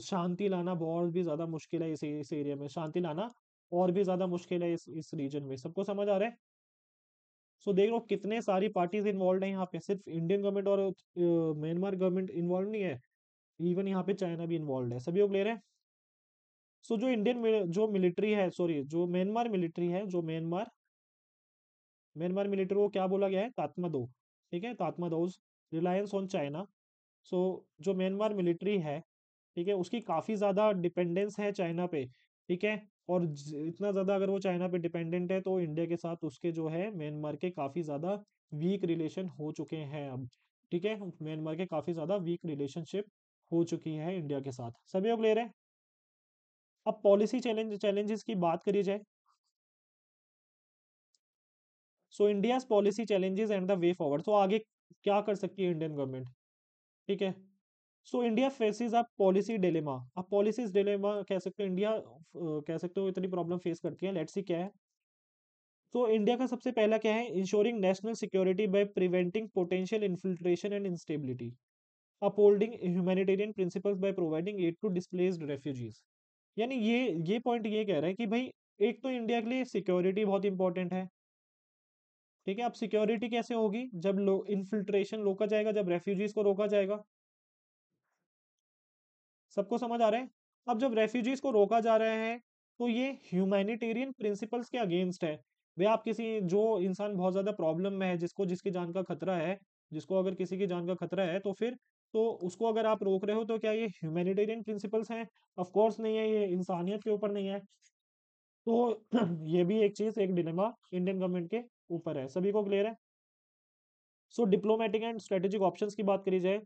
शांति लाना बहुत भी ज्यादा मुश्किल है, इस एरिया में शांति लाना और भी ज्यादा मुश्किल है इस रीजन में। सबको समझ आ रहा है? सो देख लो कितने सारी पार्टीज इन्वॉल्व है यहाँ पे, सिर्फ इंडियन गवर्नमेंट और म्यांमार गवर्नमेंट इन्वॉल्व नहीं है, इवन यहाँ पे चाइना भी इन्वॉल्व है। सभी को क्लियर है? सो जो जो मिलिट्री है, सॉरी, जो म्यांमार मिलिट्री है, जो म्यांमार मिलिट्री को क्या बोला गया है, तात्मा दो। ठीक है, तात्मा दोज, रिलायंस ऑन चाइना। सो जो म्यांमार मिलिट्री है, ठीक है, उसकी काफी ज्यादा डिपेंडेंस है चाइना पे। ठीक है, और इतना ज्यादा अगर वो चाइना पे डिपेंडेंट है, तो इंडिया के साथ उसके जो है म्यांमार के काफी ज्यादा वीक रिलेशन हो चुके हैं अब। ठीक है, म्यांमार के काफी ज्यादा वीक रिलेशनशिप हो चुकी है इंडिया के साथ। सभी को क्लियर है? अब पॉलिसी चैलेंजेस की बात करी जाए, so India policy challenges and the way forward. तो आगे क्या कर सकती है इंडियन गवर्नमेंट? ठीक है, so India faces a policy dilemma. अब पॉलिसीज डिलेमा कह सकते हो, इंडिया कह सकते हो इतनी प्रॉब्लम फेस करती है, लेट्स सी क्या है। तो इंडिया का सबसे पहला क्या है, ensuring national security by preventing potential infiltration and instability, upholding humanitarian principles by providing aid to displaced refugees. यानी ये पॉइंट ये कह रहा है कि भाई, एक तो इंडिया के लिए सिक्योरिटी बहुत इंपॉर्टेंट है। ठीक है, अब सिक्योरिटी कैसे होगी, जब इन्फिल्ट्रेशन रोका जाएगा, जब रेफ्यूजीज को रोका जाएगा। सबको समझ आ रहा है? अब जब रेफ्यूजीज को रोका जा रहा है, तो ये ह्यूमैनिटेरियन प्रिंसिपल्स के अगेंस्ट है। वे आप किसी, जो इंसान बहुत ज्यादा प्रॉब्लम में है, जिसको जिसकी जान का खतरा है, जिसको अगर किसी की जान का खतरा है, तो फिर तो उसको अगर आप रोक रहे हो, तो क्या ये ह्यूमैनिटेरियन प्रिंसिपल्स हैं? ऑफ कोर्स नहीं है, ये इंसानियत के ऊपर नहीं है। तो ये भी एक चीज, एक डिलेमा इंडियन गवर्नमेंट के ऊपर है। सभी को क्लियर है? सो डिप्लोमेटिक एंड स्ट्रेटेजिक ऑप्शंस की बात करी जाए,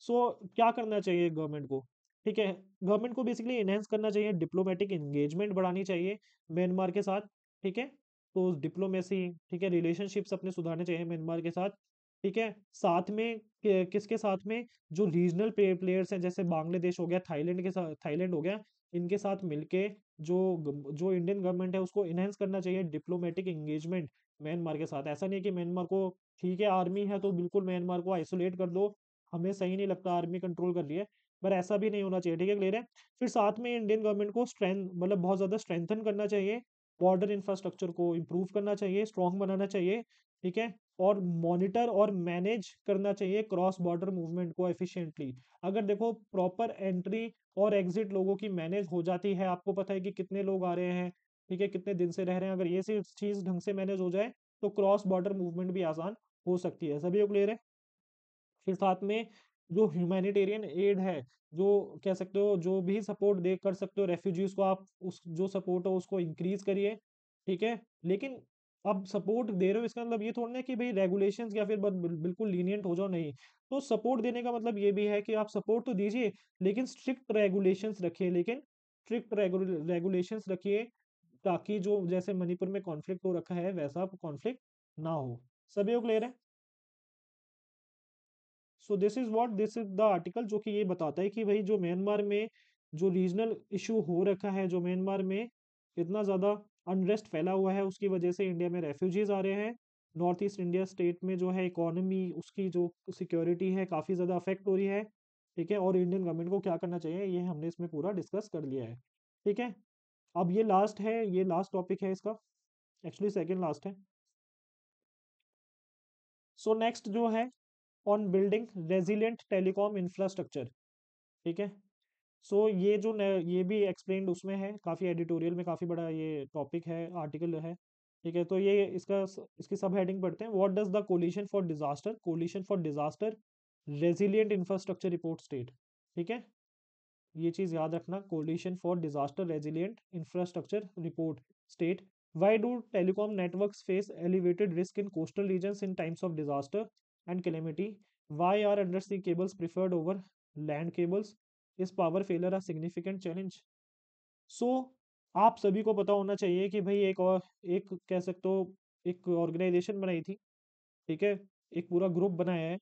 सो क्या करना चाहिए गवर्नमेंट को? ठीक है, गवर्नमेंट को बेसिकली इनहेंस करना चाहिए, डिप्लोमेटिक एंगेजमेंट बढ़ानी चाहिए म्यांमार के साथ। ठीक है, तो डिप्लोमेसी, ठीक है, रिलेशनशिप्स अपने सुधारने चाहिए म्यांमार के साथ। ठीक है, साथ में किसके साथ में, जो रीजनल प्लेयर्स हैं, जैसे बांग्लादेश हो गया, थाईलैंड के साथ, थाईलैंड हो गया, इनके साथ मिलके जो जो इंडियन गवर्नमेंट है उसको इनहेंस करना चाहिए डिप्लोमेटिक एंगेजमेंट म्यांमार के साथ। ऐसा नहीं है कि म्यांमार को, ठीक है आर्मी है तो बिल्कुल म्यांमार को आइसोलेट कर दो, हमें सही नहीं लगता आर्मी कंट्रोल कर रही है, पर ऐसा भी नहीं होना चाहिए। ठीक है, क्लियर है? फिर साथ में इंडियन गवर्नमेंट को स्ट्रेंथ, मतलब बहुत ज्यादा स्ट्रेंथन करना चाहिए, बॉर्डर इंफ्रास्ट्रक्चर को इम्प्रूव करना चाहिए, स्ट्रॉन्ग बनाना चाहिए। ठीक है, और मॉनिटर और मैनेज करना चाहिए क्रॉस बॉर्डर मूवमेंट को एफिशिएंटली। अगर देखो प्रॉपर एंट्री और एग्जिट लोगों की मैनेज हो जाती है, आपको पता है कि कितने लोग आ रहे हैं, ठीक है, कितने दिन से रह रहे हैं, अगर ये चीज ढंग से मैनेज हो जाए, तो क्रॉस बॉर्डर मूवमेंट भी आसान हो सकती है। सभी को क्लियर है? फिर साथ में जो ह्यूमैनिटेरियन एड है, जो कह सकते हो जो भी सपोर्ट दे कर सकते हो रेफ्यूजीज को, आप उस जो सपोर्ट हो उसको इंक्रीज करिए, ठीक है। लेकिन अब सपोर्ट दे रहे हो इसका मतलब ये थोड़ा ना कि भाई रेगुलेशंस या फिर बिल्कुल लीनियंट हो जाओ, नहीं। तो सपोर्ट देने का मतलब ये भी है कि आप सपोर्ट तो दीजिए, लेकिन स्ट्रिक्ट रेगुलेशंस रखिए, लेकिन स्ट्रिक्ट रेगुलेशंस रखिए, ताकि जो जैसे मणिपुर में कॉन्फ्लिक्ट हो रखा है वैसा कॉन्फ्लिक्ट ना हो। सभी को क्लियर है? So this is the article जो कि ये बताता है कि भाई जो म्यांमार में जो रीजनल इशू हो रखा है, जो म्यांमार में इतना ज़्यादा अनरेस्ट फैला हुआ है, उसकी वजह से इंडिया में रेफ्यूजीज आ रहे हैं। नॉर्थ ईस्ट इंडिया स्टेट में जो है इकोनॉमी, उसकी जो सिक्योरिटी है काफ़ी ज़्यादा अफेक्ट हो रही है, ठीक है। और इंडियन गवर्नमेंट को क्या करना चाहिए, ये हमने इसमें पूरा डिस्कस कर लिया है, ठीक है। अब ये लास्ट है, ये लास्ट टॉपिक है इसका, एक्चुअली सेकंड लास्ट है। सो नेक्स्ट जो है on building resilient telecom infrastructure, ठीक है। सो ये जो ये भी एक्सप्लेन्ड उसमें है, काफ़ी एडिटोरियल में काफ़ी बड़ा ये टॉपिक है, आर्टिकल है, ठीक है। तो ये इसकी सब हेडिंग पढ़ते हैं। What does the coalition for disaster resilient infrastructure report state, ठीक है। ये चीज़ याद रखना, coalition for disaster resilient infrastructure report state why do telecom networks face elevated risk in coastal regions in times of disaster and calamity, why are undersea cables preferred over land cables, is power failure a significant challenge. So आप सभी को पता होना चाहिए कि भाई एक कह सकते हो एक ऑर्गेनाइजेशन बनाई थी, ठीक है। एक पूरा ग्रुप बनाया है,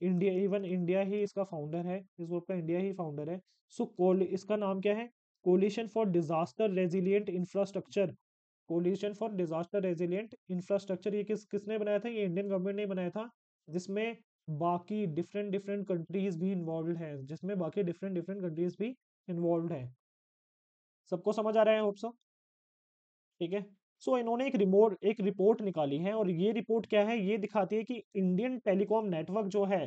इंडिया, इवन इंडिया ही इसका फाउंडर है, इस ग्रुप का इंडिया ही फाउंडर है। सो कोल इसका नाम क्या है, coalition for disaster resilient infrastructure, coalition for disaster resilient infrastructure. ये किसने बनाया था, ये इंडियन गवर्नमेंट ने बनाया था, जिसमें बाकी डिफरेंट डिफरेंट कंट्रीज भी इन्वॉल्व हैं, जिसमें बाकी डिफरेंट डिफरेंट कंट्रीज भी इन्वॉल्व हैं। सबको समझ आ रहा है, होप सो, ठीक है। सो इन्होंने एक रिपोर्ट निकाली है, और ये रिपोर्ट क्या है, ये दिखाती है कि इंडियन टेलीकॉम नेटवर्क जो है,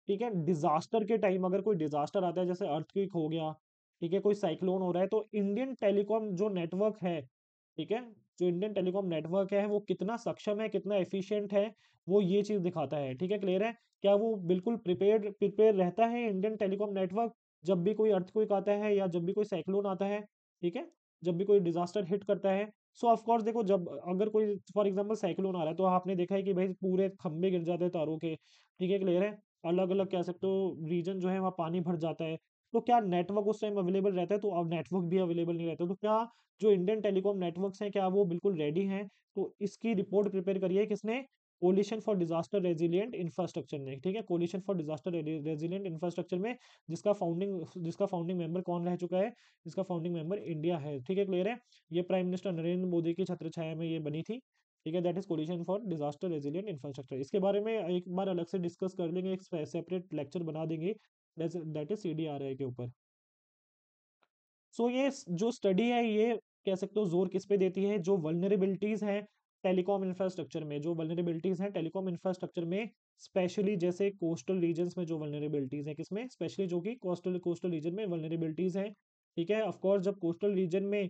ठीक है, डिजास्टर के टाइम अगर कोई डिजास्टर आता है, जैसे अर्थक्वेक हो गया, ठीक है, कोई साइक्लोन हो रहा है, तो इंडियन टेलीकॉम जो नेटवर्क है, ठीक है, जो इंडियन टेलीकॉम नेटवर्क है वो कितना सक्षम है, कितना एफिशिएंट है, वो ये चीज दिखाता है, ठीक है। क्लियर है? क्या वो बिल्कुल प्रिपेयर रहता है इंडियन टेलीकॉम नेटवर्क, जब भी कोई अर्थक्वेक आता है या जब भी कोई साइक्लोन आता है, ठीक है, जब भी कोई डिजास्टर हिट करता है। सो ऑफ कोर्स देखो, जब अगर कोई फॉर एग्जांपल साइक्लोन आ रहा है, तो आपने देखा है कि भाई पूरे खंभे गिर जाते हैं तारों के, ठीक है। क्लियर है? अलग अलग कह सकते हो रीजन जो है वहाँ पानी भर जाता है। तो क्या नेटवर्क उस टाइम अवेलेबल रहता है? तो अब नेटवर्क भी अवेलेबल नहीं रहता, तो क्या जो इंडियन टेलीकॉम नेटवर्क्स हैं क्या वो बिल्कुल रेडी हैं? तो इसकी रिपोर्ट प्रिपेयर करी है किसने? Coalition for disaster resilient infrastructure ने, ठीक है। Coalition for disaster resilient infrastructure में जिसका फाउंडिंग मेंबर कौन रह चुका है? जिसका फाउंडिंग मेंबर इंडिया है, ठीक है। क्लियर है? ये प्राइम मिनिस्टर नरेंद्र मोदी की छत्र छाया में ये बनी थी, ठीक है। That is coalition for disaster resilient infrastructure. इसके बारे में एक बार अलग से डिस्कस कर लेंगे, एक सेपरेट लेक्चर बना देंगे, दैट इज CDRI के ऊपर। सो ये जो स्टडी है, ये कह सकते हो जोर किस पे देती है, जो वल्नरेबिलिटीज हैं टेलीकॉम इंफ्रास्ट्रक्चर में, जो वल्नरेबिलिटीज हैं टेलीकॉम इंफ्रास्ट्रक्चर में, स्पेशली जैसे कोस्टल रीजन्स में जो वल्नरेबिलिटीज हैं, किसमें स्पेशली, जो कि कोस्टल कोस्टल रीजन में वल्नरेबिलिटीज हैं, ठीक है। ऑफ कोर्स जब कोस्टल रीजन में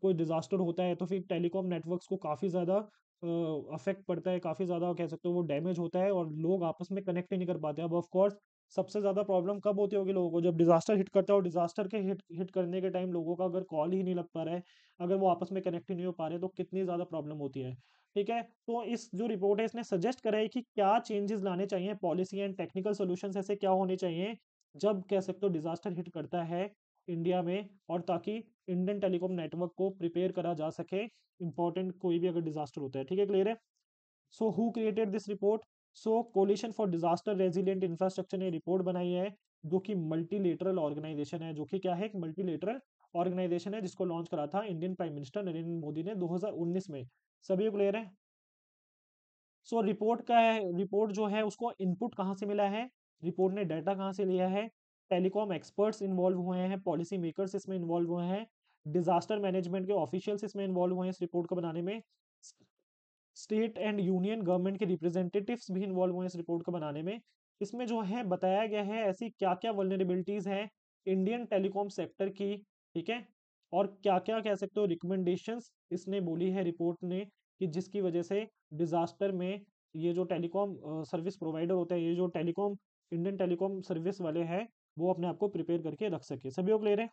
कोई डिजास्टर होता है, तो फिर टेलीकॉम नेटवर्क्स को काफ़ी ज़्यादा अफेक्ट पड़ता है, काफ़ी ज़्यादा कह सकते हो वो डैमेज होता है, और लोग आपस में कनेक्ट ही नहीं कर पाते। अब ऑफ कोर्स सबसे ज़्यादा प्रॉब्लम कब होती होगी लोगों को, जब डिजास्टर हिट करता है, और डिजास्टर के हिट करने के टाइम लोगों का अगर कॉल ही नहीं लग पा रहा है, अगर वो आपस में कनेक्ट ही नहीं हो पा रहे, तो कितनी ज़्यादा प्रॉब्लम होती है, ठीक है। तो इस जो रिपोर्ट है, इसने सजेस्ट करा है कि क्या चेंजेस लाने चाहिए, पॉलिसी एंड टेक्निकल सॉल्यूशंस ऐसे क्या होने चाहिए जब कह सकते हो डिजास्टर हिट करता है इंडिया में, और ताकि इंडियन टेलीकॉम नेटवर्क को प्रिपेयर करा जा सके इंपॉर्टेंट कोई भी अगर डिजास्टर होता है, ठीक है। क्लियर है? So who created this report? So coalition for disaster resilient infrastructure ने रिपोर्ट बनाई है, जो कि मल्टीलेटरल ऑर्गेनाइजेशन है, जो कि क्या है, एक मल्टीलेटरल ऑर्गेनाइजेशन है, जिसको लॉन्च करा था Indian prime minister Narendra Modi ने 2019 में। सभी क्लियर है? सो रिपोर्ट का है, रिपोर्ट जो है उसको इनपुट कहाँ से मिला है, रिपोर्ट ने डाटा कहाँ से लिया है, टेलीकॉम एक्सपर्ट्स इन्वॉल्व हुए हैं, पॉलिसी मेकर्स इसमें इन्वॉल्व हुए हैं, डिजास्टर मैनेजमेंट के ऑफिशियल्स इसमें इन्वॉल्व हुए हैं इस रिपोर्ट को बनाने में, स्टेट एंड यूनियन गवर्नमेंट के रिप्रेजेंटेटिव्स भी इन्वॉल्व हुए हैं इस रिपोर्ट को बनाने में। इसमें जो है बताया गया है ऐसी क्या क्या वल्नरेबिलिटीज हैं इंडियन टेलीकॉम सेक्टर की, ठीक है, और क्या क्या कह सकते हो रिकमेंडेशंस इसने बोली है रिपोर्ट ने, कि जिसकी वजह से डिजास्टर में ये जो टेलीकॉम सर्विस प्रोवाइडर होते हैं, ये जो टेलीकॉम इंडियन टेलीकॉम सर्विस वाले हैं, वो अपने आप को प्रिपेयर करके रख सके। सभी लोग क्लियर है?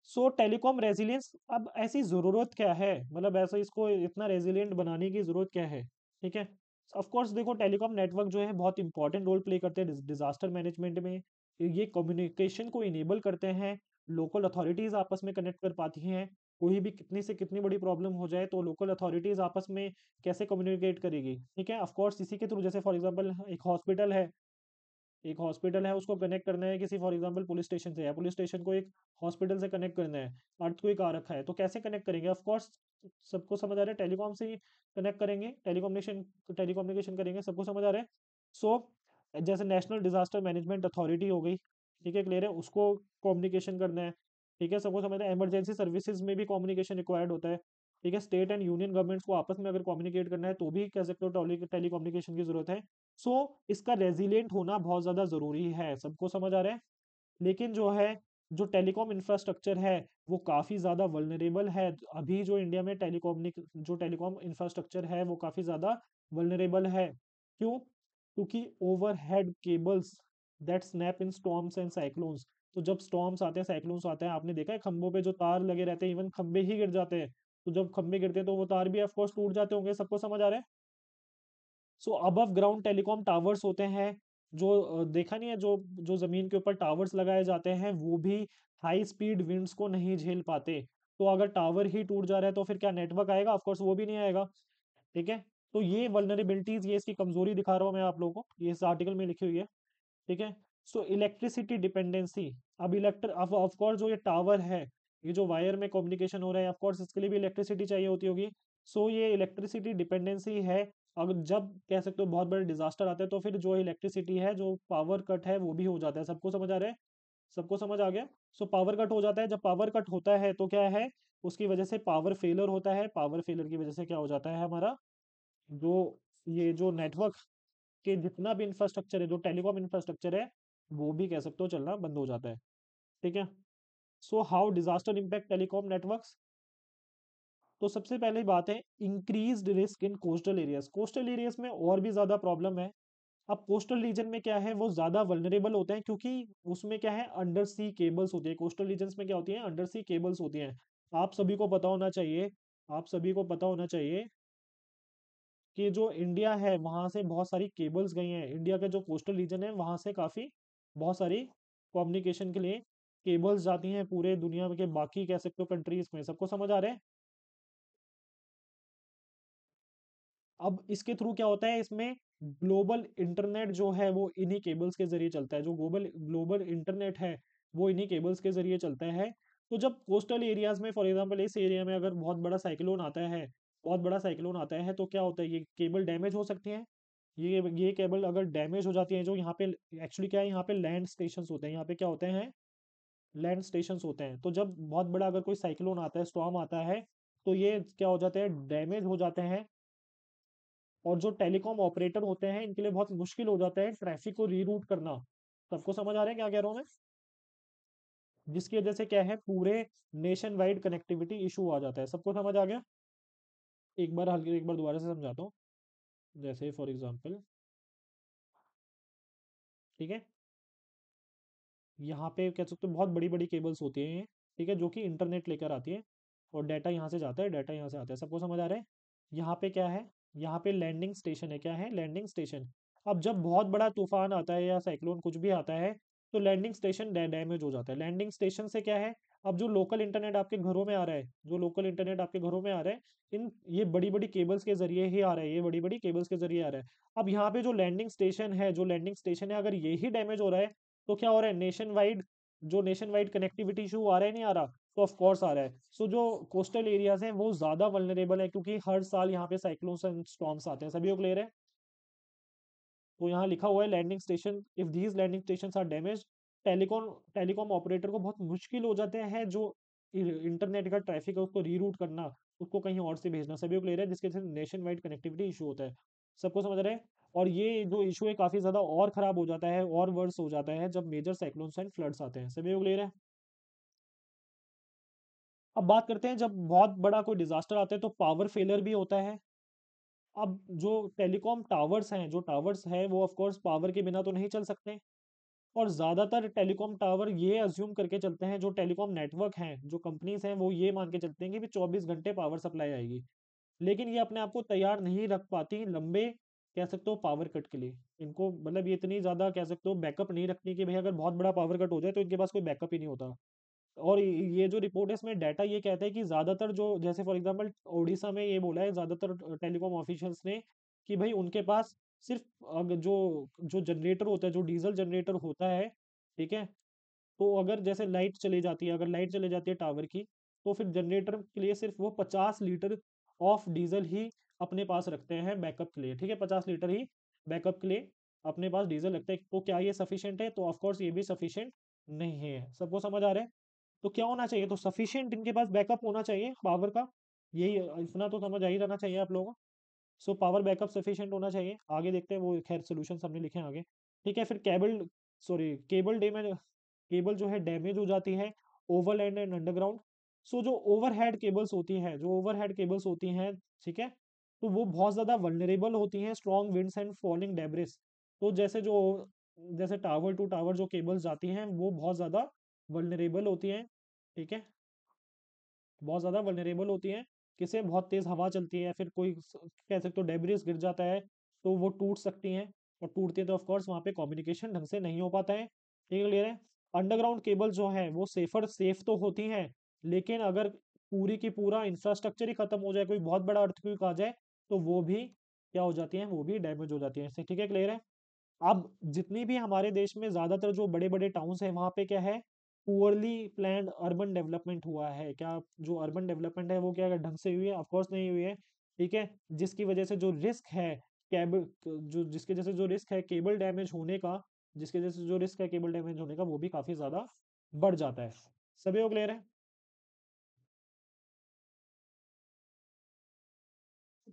सो टेलीकॉम रेजिलियंस, अब ऐसी ज़रूरत क्या है, मतलब ऐसा इसको इतना रेजिलियंट बनाने की ज़रूरत क्या है? ठीक है। ऑफ कोर्स देखो, टेलीकॉम नेटवर्क जो है बहुत इंपॉर्टेंट रोल प्ले करते हैं डिजास्टर मैनेजमेंट में। ये कम्युनिकेशन को इनेबल करते हैं। लोकल अथॉरिटीज आपस में कनेक्ट कर पाती हैं। कोई भी कितनी से कितनी बड़ी प्रॉब्लम हो जाए तो लोकल अथॉरिटीज आपस में कैसे कम्युनिकेट करेगी, ठीक है। ऑफ कोर्स इसी के थ्रू, जैसे फॉर एग्जांपल एक हॉस्पिटल है, उसको कनेक्ट करना है किसी फॉर एग्जांपल पुलिस स्टेशन से, या पुलिस स्टेशन को एक हॉस्पिटल से कनेक्ट करना है। अर्थक्वेक आ रखा है तो कैसे कनेक्ट करेंगे? ऑफ कोर्स सबको समझ आ रहा है, टेलीकॉम से ही कनेक्ट करेंगे, टेलीकम्युनिकेशन करेंगे, सबको समझ आ रहा है। सो जैसे नेशनल डिजास्टर मैनेजमेंट अथॉरिटी हो गई, ठीक है, क्लियर है, उसको कम्युनिकेशन करना है, ठीक है, सबको समझ रहा है। इमरजेंसी सर्विसेज में भी कम्युनिकेशन रिक्वायर्ड होता है, ठीक है। स्टेट एंड यूनियन गवर्नमेंट्स को आपस में अगर कम्युनिकेट करना है तो भी कह सकते हो टेलीकम्युनिकेशन की जरूरत है। सो इसका रेजिलिएंट होना बहुत ज़्यादा ज़रूरी है, सबको समझ आ रहा है। लेकिन जो है, जो टेलीकॉम इंफ्रास्ट्रक्चर है वो काफ़ी ज़्यादा वल्नरेबल है। अभी जो इंडिया में जो टेलीकॉम इंफ्रास्ट्रक्चर है वो काफ़ी ज़्यादा वल्नरेबल है। क्यों? क्योंकि overhead cables that snap in storms and cyclones, तो जब स्टॉर्म्स आते हैं, साइक्लोन्स आते हैं, आपने देखा है खंभों पे जो तार लगे रहते हैं, इवन खंभे ही गिर जाते हैं। तो जब खंभे गिरते हैं तो वो तार भी ऑफ कोर्स टूट जाते होंगे, सबको समझ आ रहा है। सो अबव ग्राउंड टेलीकॉम टावर्स होते हैं, जो देखा नहीं है, जो जो जमीन के ऊपर टावर्स लगाए जाते हैं वो भी हाई स्पीड विंड्स को नहीं झेल पाते। तो अगर टावर ही टूट जा रहा है तो फिर क्या नेटवर्क आएगा? ऑफ कोर्स वो भी नहीं आएगा, ठीक है। तो ये वल्नरेबिलिटीज, ये इसकी कमजोरी दिखा रहा हूँ मैं आप लोगों को, ये इस आर्टिकल में लिखी हुई है, ठीक है। सो इलेक्ट्रिसिटी डिपेंडेंसी, अब ऑफ कोर्स जो ये टावर है, ये जो वायर में कम्युनिकेशन हो रहा है, ऑफ कोर्स इसके लिए भी इलेक्ट्रिसिटी चाहिए होती होगी। सो ये इलेक्ट्रिसिटी डिपेंडेंसी है। अगर जब कह सकते हो बहुत बड़े डिजास्टर आते हैं तो फिर जो इलेक्ट्रिसिटी है, जो पावर कट है वो भी हो जाता है, सबको समझ आ रहा है? सबको समझ आ गया? सो पावर कट हो जाता है, जब पावर कट होता है तो क्या है, उसकी वजह से पावर फेलर होता है। पावर फेलर की वजह से क्या हो जाता है हमारा, जो ये जो नेटवर्क के जितना भी इंफ्रास्ट्रक्चर है, जो टेलीकॉम इंफ्रास्ट्रक्चर है, वो भी कह सकते हो चलना बंद हो जाता है, ठीक है। So how disaster impact telecom networks. तो सबसे पहले बात है, increased risk in coastal areas. Coastal areas में और भी ज्यादा प्रॉब्लम है। अब कोस्टल रीजन में क्या है, वो ज्यादा वल्नरेबल होते हैं, क्योंकि उसमें क्या है, अंडर सी केबल्स होती है। कोस्टल रीजन्स में क्या होती है, अंडर सी केबल्स होती हैं। आप सभी को पता होना चाहिए, आप सभी को पता होना चाहिए कि जो इंडिया है वहां से बहुत सारी केबल्स गई हैं। इंडिया का जो कोस्टल रीजन है वहां से काफी बहुत सारी कम्युनिकेशन के लिए केबल्स जाती हैं पूरे दुनिया के बाकी कह सकते हो कंट्रीज में, सबको समझ आ रहा है। अब इसके थ्रू क्या होता है, इसमें ग्लोबल इंटरनेट जो है वो इन्हीं केबल्स के जरिए चलता है। जो ग्लोबल ग्लोबल इंटरनेट है वो इन्हीं केबल्स के जरिए चलता है। तो जब कोस्टल एरियाज में फॉर एग्जांपल इस एरिया में अगर बहुत बड़ा साइक्लोन आता है तो क्या होता है, ये केबल डैमेज हो सकती हैं। ये केबल अगर डैमेज हो जाती है, जो यहाँ पे एक्चुअली क्या है, यहाँ पे लैंड स्टेशन होते हैं, यहाँ पे क्या होते हैं, लैंड स्टेशन होते हैं। तो जब बहुत बड़ा अगर कोई साइक्लोन आता है, स्टॉर्म आता है, तो ये क्या हो जाते हैं, डैमेज हो जाते हैं। और जो टेलीकॉम ऑपरेटर होते हैं इनके लिए बहुत मुश्किल हो जाता है ट्रैफिक को रीरूट करना। सबको समझ आ रहा है क्या कह रहा हूँ मैं? जिसकी वजह से क्या है, पूरे नेशन वाइड कनेक्टिविटी इशू आ जाता है। सबको समझ आ गया? एक बार दोबारा से समझाता हूँ। जैसे फॉर एग्जांपल, ठीक है, यहाँ पे कह सकते हो बहुत बड़ी बड़ी केबल्स होती हैं ये, ठीक है, जो कि इंटरनेट लेकर आती है, और डाटा यहाँ से जाता है, डाटा यहाँ से आता है। सबको समझ आ रहा है? यहाँ पे क्या है, यहाँ पे लैंडिंग स्टेशन है। क्या है? Landing station. अब जब बहुत बड़ा तूफान आता है या साइक्लोन कुछ भी आता है तो लैंडिंग स्टेशन डैमेज हो जाता है। लैंडिंग स्टेशन से क्या है, अब जो लोकल इंटरनेट आपके घरों में आ रहा है, जो लोकल इंटरनेट आपके घरों में आ रहा है, इन ये बड़ी बड़ी केबल्स के जरिए ही आ रहा है, ये बड़ी बड़ी केबल्स के जरिए आ रहा है। अब यहाँ पे जो लैंडिंग स्टेशन है, अगर ये ही डैमेज हो रहा है तो क्या हो रहा है, नेशन वाइड कनेक्टिविटी इशू आ रहा है नहीं आ रहा? तो ऑफ कोर्स आ रहा है। सो जो कोस्टल एरियाज हैं वो ज्यादा वल्नरेबल है, क्योंकि हर साल यहाँ पे साइक्लोन्स एंड स्टॉर्म्स आते हैं। सभी को क्लियर है? तो यहाँ लिखा हुआ है landing station, if these landing station are damage, telecom telecom operator को बहुत मुश्किल हो जाते हैं जो इंटरनेट का ट्रैफिक है उसको रीरूट करना, उसको कहीं और से भेजना। सभी को क्लियर है? जिसके साथ नेशन वाइड कनेक्टिविटी इशू होता है। सबको समझ रहे हैं? और ये जो इशू है काफी ज्यादा और खराब हो जाता है और वर्स हो जाता है जब मेजर साइक्लोन्स एंड फ्लड्स आते हैं। सभी को क्लियर है? अब बात करते हैं, जब बहुत बड़ा कोई डिजास्टर आता है तो पावर फेलियर भी होता है। अब जो टेलीकॉम टावर्स हैं, जो टावर्स हैं वो ऑफ कोर्स पावर के बिना तो नहीं चल सकते, और ज़्यादातर टेलीकॉम टावर ये अज्यूम करके चलते हैं, जो टेलीकॉम नेटवर्क हैं, जो कंपनीज़ हैं, वो ये मान के चलते हैं कि भी 24 घंटे पावर सप्लाई आएगी। लेकिन ये अपने आप को तैयार नहीं रख पाती लंबे, कह सकते हो, पावर कट के लिए। इनको मतलब ये इतनी ज़्यादा, कह सकते हो, बैकअप नहीं रखती कि भई अगर बहुत बड़ा पावर कट हो जाए तो इनके पास कोई बैकअप ही नहीं होता। और ये जो रिपोर्ट है इसमें डाटा ये कहता है कि ज़्यादातर जो, जैसे फॉर एग्ज़ाम्पल ओडिशा में ये बोला है ज़्यादातर टेलीकॉम ऑफिशियल्स ने, कि भई उनके पास सिर्फ़ जो जो जनरेटर होता है, जो डीज़ल जनरेटर होता है, ठीक है? तो अगर जैसे लाइट चली जाती है, अगर लाइट चली जाती है टावर की, तो फिर जनरेटर के लिए सिर्फ़ वो 50 लीटर ऑफ डीज़ल ही अपने पास रखते हैं बैकअप के लिए, ठीक है? 50 लीटर ही बैकअप के लिए अपने पास डीज़ल रखते हैं। तो क्या ये सफिशिएंट है? तो ऑफ़ कोर्स ये भी सफिशिएंट नहीं है। सबको समझ आ रहा है? तो क्या होना चाहिए? तो सफिशिएंट इनके पास बैकअप होना चाहिए पावर का। यही इतना तो समझ आ ही जाना चाहिए आप लोगों को। सो पावर बैकअप सफिशिएंट होना चाहिए। आगे देखते हैं, वो खैर सॉल्यूशंस हमने लिखे हैं आगे। ठीक है, फिर केबल डैमेज, केबल जो है डैमेज हो जाती है ओवरलैंड एंड अंडरग्राउंड। सो जो ओवरहेड केबल्स होती हैं, ठीक है? तो वो बहुत ज़्यादा वल्नरेबल होती हैं strong winds and falling debris. तो जैसे टावर टू टावर जो केबल्स जाती हैं, वो बहुत ज़्यादा वल्नरेबल होती हैं, ठीक है? बहुत ज़्यादा वल्नरेबल होती हैं। किसे बहुत तेज़ हवा चलती है या फिर कोई कह सकते हो डेब्रिस गिर जाता है, तो वो टूट सकती हैं, और टूटती है तो ऑफ कोर्स वहाँ पे कम्युनिकेशन ढंग से नहीं हो पाता है। ठीक है, क्लियर है? अंडरग्राउंड केबल जो है वो सेफ तो होती हैं, लेकिन अगर पूरी की पूरा इंफ्रास्ट्रक्चर ही खत्म हो जाए, कोई बहुत बड़ा अर्थक्वेक आ जाए, तो वो भी क्या हो जाती हैं, वो भी डैमेज हो जाती हैं। ठीक है, क्लियर है? अब जितनी भी हमारे देश में ज़्यादातर जो बड़े-बड़े टाउन्स हैं, वहाँ पे क्या है, पुअरली प्लान्ड अर्बन डेवलपमेंट हुआ है। क्या जो अर्बन डेवलपमेंट है, वो क्या ढंग से हुई है? ऑफ कोर्स नहीं हुई है, ठीक है? जिसकी वजह से जो रिस्क है, जिसकी वजह से जो रिस्क है केबल डैमेज होने का, जिसकी वजह से जो रिस्क है केबल डैमेज होने का, वो भी काफ़ी ज़्यादा बढ़ जाता है। सभी को क्लियर है?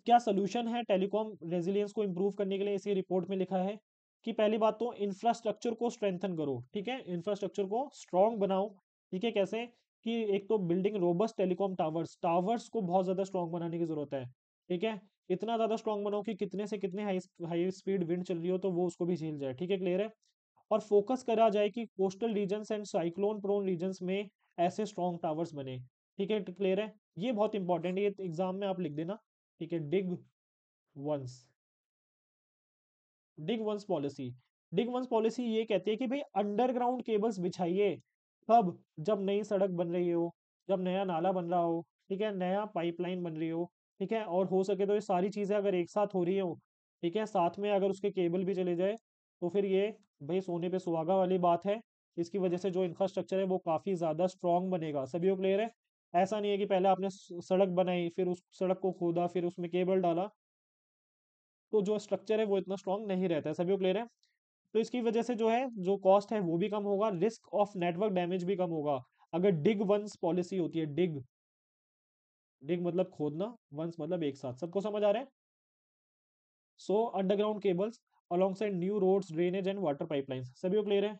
क्या सॉल्यूशन है टेलीकॉम रेजिलियंस को इम्प्रूव करने के लिए? इसी रिपोर्ट में लिखा है कि पहली बात तो इंफ्रास्ट्रक्चर को स्ट्रेंथन करो, ठीक है? इंफ्रास्ट्रक्चर को स्ट्रॉन्ग बनाओ, ठीक है? कैसे? कि एक तो building robust telecom towers, towers को बहुत ज़्यादा स्ट्रॉन्ग बनाने की ज़रूरत है, ठीक है? इतना ज़्यादा स्ट्रॉन्ग बनाओ कि कितने से कितने हाई स्पीड विंड चल रही हो तो वो उसको भी झेल जाए, ठीक है? क्लियर है? और फोकस करा जाए कि coastal regions and cyclone prone regions में ऐसे स्ट्रॉन्ग टावर्स बने, ठीक है? क्लियर है? ये बहुत इंपॉर्टेंट है, ये एग्जाम में आप लिख देना, ठीक है? वंस डिग वंस पॉलिसी डिग वंस पॉलिसी ये कहती है कि भाई अंडरग्राउंड केबल्स बिछाइए, कब? जब नई सड़क बन रही हो, जब नया नाला बन रहा हो, ठीक है, नया पाइपलाइन बन रही हो, ठीक है, और हो सके तो ये सारी चीजें अगर एक साथ हो रही हो, ठीक है, साथ में अगर उसके केबल भी चले जाए, तो फिर ये भाई सोने पे सुहागा वाली बात है। इसकी वजह से जो इंफ्रास्ट्रक्चर है वो काफी ज्यादा स्ट्रांग बनेगा। सभी को क्लियर है? ऐसा नहीं है कि पहले आपने सड़क बनाई, फिर उस सड़क को खोदा, फिर उसमें केबल डाला, तो जो स्ट्रक्चर है वो इतना स्ट्रांग नहीं रहता है। सभी को क्लियर है? तो इसकी वजह से जो है, जो कॉस्ट है वो भी कम होगा, रिस्क ऑफ नेटवर्क डैमेज भी कम होगा। अगर डिग वंस पॉलिसी होती है, डिग डिग मतलब खोदना, वंस मतलब एक साथ। सबको समझ आ रहा है? So underground cables alongside new roads, drainage and water pipelines. सभी को क्लियर है?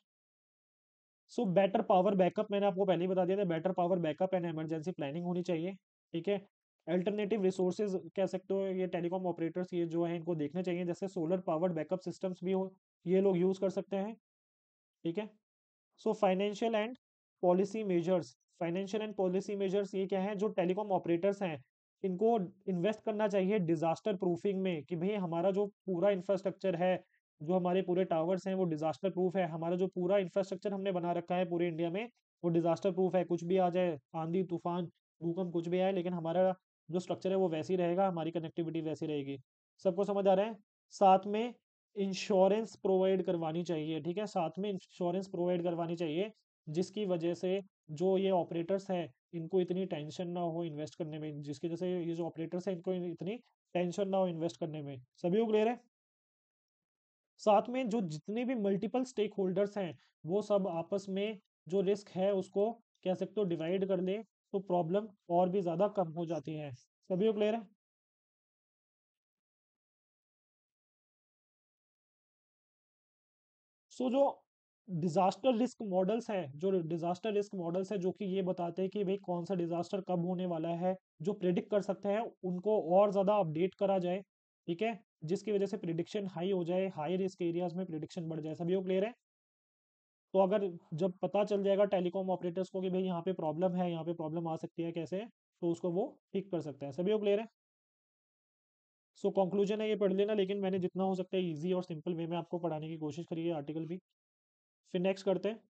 सो बेटर पावर बैकअप, मैंने आपको पहले ही बता दिया था, better power backup and emergency planning होनी चाहिए, ठीक है? अल्टरनेटिव रिसोर्सेज कह सकते हो, ये टेलीकॉम ऑपरेटर्स ये जो है इनको देखने चाहिए, जैसे सोलर पावर्ड बैकअप सिस्टम्स भी हो, ये लोग यूज कर सकते हैं, ठीक है? So financial and policy measures ये क्या है, जो टेलीकॉम ऑपरेटर्स हैं, इनको इन्वेस्ट करना चाहिए डिजास्टर प्रूफिंग में, कि भाई हमारा जो पूरा इंफ्रास्ट्रक्चर है, जो हमारे पूरे टावर्स हैं, वो डिजास्टर प्रूफ है। हमारा जो पूरा इंफ्रास्ट्रक्चर हमने बना रखा है पूरे इंडिया में, वो डिजास्टर प्रूफ है। कुछ भी आ जाए, आंधी तूफान भूकंप कुछ भी आए, लेकिन हमारा जो स्ट्रक्चर है वो वैसे ही रहेगा, हमारी कनेक्टिविटी वैसी रहेगी। सबको समझ आ रहा है? साथ में इंश्योरेंस प्रोवाइड करवानी चाहिए, ठीक है? साथ में इंश्योरेंस प्रोवाइड करवानी चाहिए, जिसकी वजह से जो ये ऑपरेटर्स हैं, इनको इतनी टेंशन ना हो इन्वेस्ट करने में, जिसकी वजह से ये जो ऑपरेटर्स हैं इनको इतनी टेंशन ना हो इन्वेस्ट करने में। सभी को क्लियर है? साथ में जो जितने भी मल्टीपल स्टेक होल्डर्स हैं, वो सब आपस में जो रिस्क है उसको, कह सकते हो, डिवाइड कर ले, तो प्रॉब्लम और भी ज्यादा कम हो जाती है। सभी को क्लियर है? सो जो डिजास्टर रिस्क मॉडल्स हैं, जो कि ये बताते हैं कि भाई कौन सा डिजास्टर कब होने वाला है, जो प्रेडिक्ट कर सकते हैं, उनको और ज्यादा अपडेट करा जाए, ठीक है, जिसकी वजह से प्रिडिक्शन हाई हो जाए, हाई रिस्क एरियाज में प्रिडिक्शन बढ़ जाए। सभी को क्लियर है? तो अगर जब पता चल जाएगा टेलीकॉम ऑपरेटर्स को कि भाई यहाँ पे प्रॉब्लम है, यहाँ पे प्रॉब्लम आ सकती है कैसे, तो उसको वो ठीक कर सकते हैं। सभी को क्लियर है? सो कंक्लूजन है ये पढ़ लेना, लेकिन मैंने जितना हो सकता है इजी और सिंपल वे में आपको पढ़ाने की कोशिश करी है आर्टिकल भी। फिर नेक्स्ट करते हैं।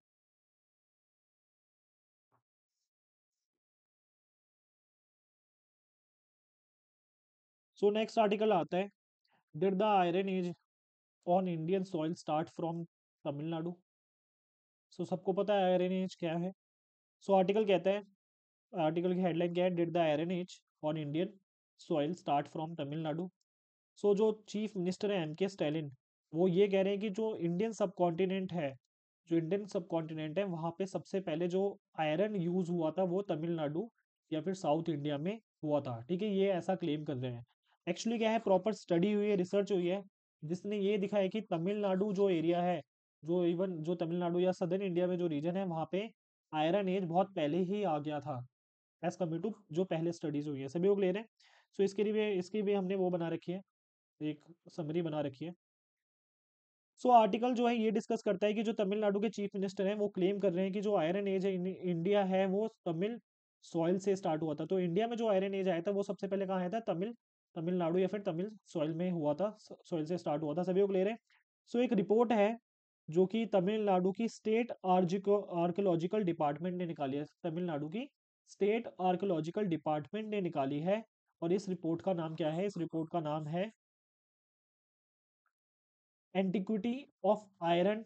सो नेक्स्ट आर्टिकल आता है, did the iron age on Indian soil start from Tamil Nadu. सो सबको पता है आयरन एज क्या है। सो आर्टिकल कहता है, आर्टिकल की हेडलाइन क्या है, did the iron age on Indian soil start from Tamil Nadu. So जो चीफ मिनिस्टर है एम के स्टैलिन, वो ये कह रहे हैं कि जो इंडियन सब कॉन्टिनेंट है, जो इंडियन सब कॉन्टिनेंट है वहाँ पे सबसे पहले जो आयरन यूज हुआ था वो तमिलनाडु या फिर साउथ इंडिया में हुआ था। ठीक है, ये ऐसा क्लेम कर रहे हैं। एक्चुअली क्या है, प्रॉपर स्टडी हुई है, रिसर्च हुई है, जिसने ये दिखाया कि तमिलनाडु जो एरिया है, जो इवन जो तमिलनाडु या सदर्न इंडिया में जो रीजन है वहाँ पे आयरन एज बहुत पहले ही आ गया था एज कम्पेयर टू जो पहले स्टडीज हुई है। सभी लोग ले रहे हैं। सो इसकी भी हमने वो बना रखी है, एक समरी बना रखी है। सो आर्टिकल जो है ये डिस्कस करता है कि जो तमिलनाडु के चीफ मिनिस्टर हैं वो क्लेम कर रहे हैं कि जो आयरन एज है इंडिया है वो तमिल सॉइल से स्टार्ट हुआ था। तो इंडिया में जो आयरन एज आया था वो सबसे पहले कहाँ आया था, तमिलनाडु या फिर तमिल सॉइल में हुआ था, सॉइल से स्टार्ट हुआ था। सभी लोग ले रहे हैं। सो एक रिपोर्ट है जो कि तमिलनाडु की स्टेट आर्कियोलॉजिकल डिपार्टमेंट ने निकाली है, तमिलनाडु की स्टेट आर्कियोलॉजिकल डिपार्टमेंट ने निकाली है। और इस रिपोर्ट का नाम क्या है, इस रिपोर्ट का नाम है antiquity of iron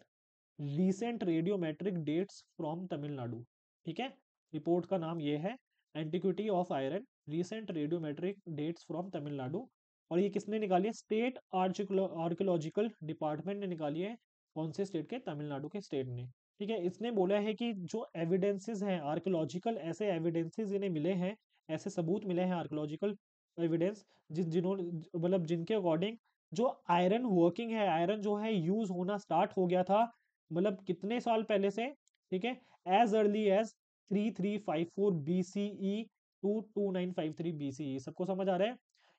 recent radiometric dates from Tamil Nadu. ठीक है, रिपोर्ट का नाम ये है antiquity of iron recent radiometric dates from Tamil Nadu. और ये किसने निकाली है, स्टेट आर्कियोलॉजिकल डिपार्टमेंट ने निकाली है। कौन से स्टेट के, तमिलनाडु के स्टेट ने। ठीक है, इसने बोला है कि जो एविडेंसेस हैं आर्कियोलॉजिकल, ऐसे एविडेंसेस इन्हें मिले हैं, ऐसे सबूत मिले हैं आर्कियोलॉजिकल एविडेंस, जिन्होंने मतलब जिनके अकॉर्डिंग जो आयरन वर्किंग है, आयरन जो है यूज होना स्टार्ट हो गया था, मतलब कितने साल पहले से। ठीक है, as early as 3354 BCE to 2953 BCE। सबको समझ आ रहा है?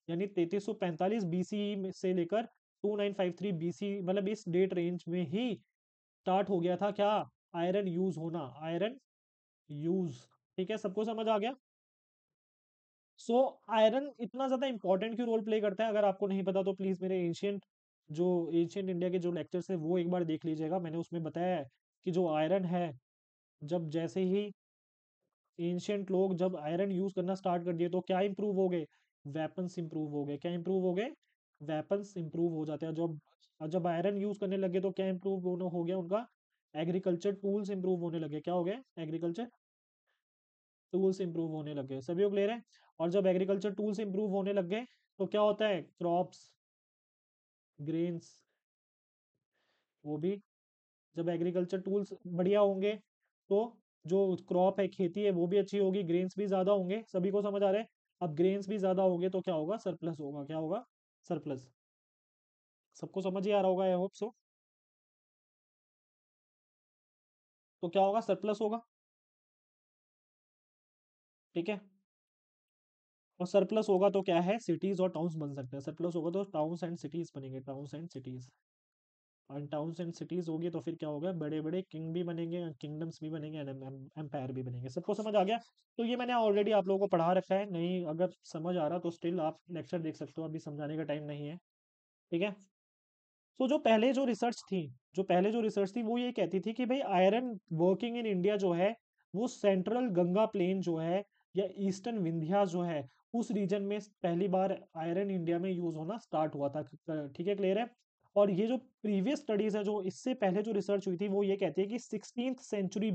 यानी 3345 BCE से लेकर 2953 BCE, मतलब इस डेट रेंज में ही स्टार्ट हो गया था क्या, आयरन यूज होना, आयरन यूज। ठीक है, सबको समझ आ गया? सो आयरन इतना ज्यादा इंपॉर्टेंट क्यों रोल प्ले करता है, अगर आपको नहीं पता तो प्लीज मेरे जो एंशियंट इंडिया के जो लेक्चर्स है वो एक बार देख लीजिएगा। मैंने उसमें बताया है कि जो आयरन है, जब जैसे ही एंशियंट लोग जब आयरन यूज करना स्टार्ट कर दिए तो क्या इंप्रूव हो गए, वेपन्स इंप्रूव हो गए। क्या इंप्रूव हो गए, वेपन्स इंप्रूव हो जाते हैं। जब जब आयरन यूज करने लगे तो क्या इंप्रूव हो गया उनका, एग्रीकल्चर टूल्स इंप्रूव होने लगे। क्या हो गए, एग्रीकल्चर टूल्स इंप्रूव होने लग गए। सभी लोग क्लियर है? और जब एग्रीकल्चर टूल्स इंप्रूव होने लग गए तो क्या होता है, क्रॉप्स, ग्रेन्स, वो भी, जब एग्रीकल्चर टूल्स बढ़िया होंगे तो जो क्रॉप है, खेती है, वो भी अच्छी होगी, ग्रेन्स भी ज्यादा होंगे। सभी को समझ आ रहा है? अब ग्रेन्स भी ज्यादा होंगे तो क्या होगा, सरप्लस होगा। क्या होगा, सरप्लस। सबको समझ ही आ रहा होगा, आई होप सो। तो क्या होगा, सरप्लस होगा। ठीक है, और सरप्लस होगा तो क्या है, सिटीज और टाउन्स बन सकते हैं। सरप्लस होगा तो टाउन्स एंड सिटीज बनेंगे, टाउन्स एंड सिटीज। और टाउन्स एंड सिटीज होगी तो फिर क्या होगा, बड़े बड़े किंग भी बनेंगे, किंगडम्स भी बनेंगे, एम्पायर भी बनेंगे। सबको समझ आ गया? तो ये मैंने ऑलरेडी आप लोगों को पढ़ा रखा है, नहीं अगर समझ आ रहा तो स्टिल आप लेक्चर देख सकते हो, अभी समझाने का टाइम नहीं है। ठीक है। तो जो पहले जो रिसर्च थी वो ये कहती थी कि भाई आयरन वर्किंग इन इंडिया जो है वो सेंट्रल गंगा प्लेन जो है या ईस्टर्न विंध्या जो है उस रीजन में पहली बार आयरन इंडिया में यूज होना स्टार्ट हुआ था। ठीक है, क्लियर है? और ये जो प्रीवियस स्टडीज है, जो इससे पहले जो रिसर्च हुई थी वो ये कहती है कि 16th सेंचुरी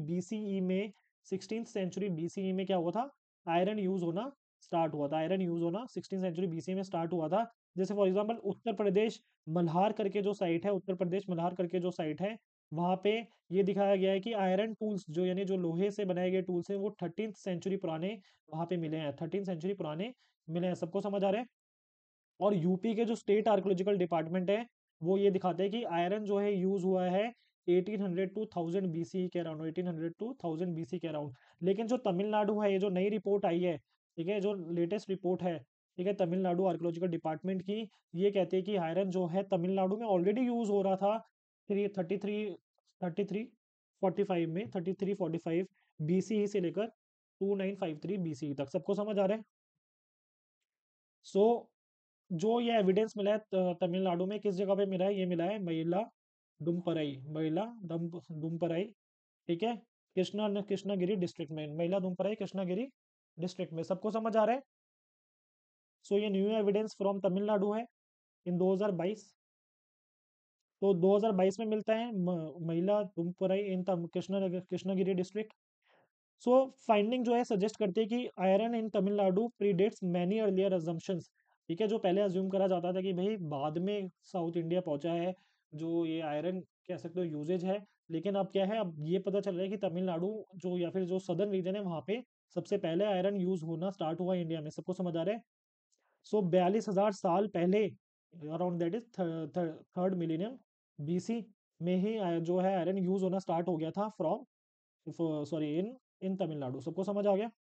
बीसीई में क्या हुआ था, आयरन यूज होना स्टार्ट हुआ था। आयरन यूज होना 16th सेंचुरी बीसी में स्टार्ट हुआ था। जैसे फॉर एग्जाम्पल उत्तर प्रदेश मल्हार करके जो साइट है, उत्तर प्रदेश मल्हार करके जो साइट है, वहां पे ये दिखाया गया है कि आयरन टूल्स जो यानी जो लोहे से बनाए गए टूल्स हैं वो 13th सेंचुरी पुराने वहां पे मिले हैं, 13th सेंचुरी पुराने मिले हैं। सबको समझ आ रहा है? और यूपी के जो स्टेट आर्कोलॉजिकल डिपार्टमेंट है वो ये दिखाते हैं कि आयरन जो है यूज हुआ है 1800 टू 1000 बीसी के अराउंड, 1800 टू 1000 बीसी के अराउंड। लेकिन जो तमिलनाडु है, ये जो नई रिपोर्ट आई है, ठीक है, जो लेटेस्ट रिपोर्ट है, ठीक है, तमिलनाडु आर्कियोलॉजिकल डिपार्टमेंट की ये कहती है कि आयरन जो है तमिलनाडु में ऑलरेडी यूज हो रहा था 33 में 3345 बीसी से लेकर 2953 बीसी तक। सबको समझ आ रहा है? सो जो ये एविडेंस मिला है तमिलनाडु में किस जगह पे मिला है, ये मिला है महिला दुमपराई, ठीक है, कृष्णागिरी डिस्ट्रिक्ट में, महिला दुमपराई कृष्णागिरी डिस्ट्रिक्ट में। सबको समझ आ रहा है? सो ये न्यू एविडेंस फ्रॉम तमिलनाडु है इन 2022। तो 2022 में मिलता है Mayiladumparai in Krishnagiri district. So finding जो है सजेस्ट करते हैं कि iron in Tamil Nadu predates many earlier assumptions. ठीक है, जो पहले अज्यूम करा जाता था कि भाई बाद में साउथ इंडिया पहुंचा है जो ये आयरन कह सकते हो यूजेज है, लेकिन अब क्या है, अब ये पता चल रहा है कि तमिलनाडु जो या फिर जो सदर्न रीजन है वहां पे सबसे पहले आयरन यूज होना स्टार्ट हुआ इंडिया में। सबको समझ आ रहा है? सो 42,000 साल पहले, around that is third millennium BC में ही जो है आयरन यूज होना स्टार्ट हो गया था फ्रॉम सॉरी इन तमिलनाडु। सबको समझ आ गया?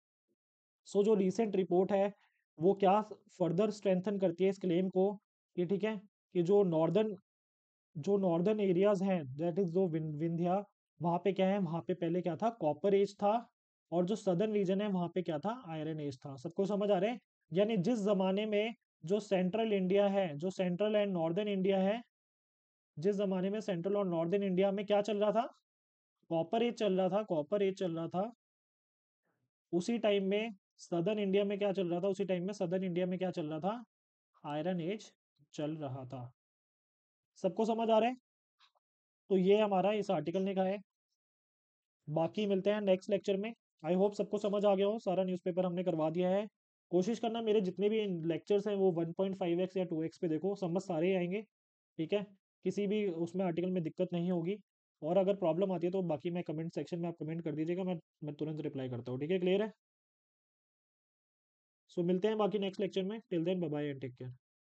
सो जो रिसेंट रिपोर्ट है वो क्या फर्दर स्ट्रेंथन करती है इस क्लेम को कि ठीक है, कि जो नॉर्दर्न एरियाज हैं दैट इज जो विंध्या, वहां पे क्या है, वहां पे पहले क्या था, कॉपर एज था, और जो सदर्न रीजन है वहां पे क्या था, आयरन एज था। सबको समझ आ रहा है? यानी जिस जमाने में जो सेंट्रल इंडिया है, जो सेंट्रल एंड नॉर्दर्न इंडिया है, जिस जमाने में सेंट्रल और नॉर्दर्न इंडिया में क्या चल रहा था, कॉपर एज चल रहा था, कॉपर एज चल रहा था, उसी टाइम में सदर्न इंडिया में क्या चल रहा था, उसी टाइम में सदर्न इंडिया में क्या चल रहा था, आयरन एज चल रहा था। सबको समझ आ रहा है? तो ये हमारा इस आर्टिकल ने कहा है। बाकी मिलते हैं नेक्स्ट लेक्चर में। आई होप सबको समझ आ गया हो, सारा न्यूज़पेपर हमने करवा दिया है। कोशिश करना मेरे जितने भी लेक्चर्स हैं वो 1.5x या 2x पे देखो, समझ सारे ही आएंगे। ठीक है, किसी भी उसमें आर्टिकल में दिक्कत नहीं होगी। और अगर प्रॉब्लम आती है तो बाकी मैं कमेंट सेक्शन में आप कमेंट कर दीजिएगा, मैं तुरंत रिप्लाई करता हूँ। ठीक है, क्लियर है? सो मिलते हैं बाकी नेक्स्ट लेक्चर में। Till then bye bye and take care.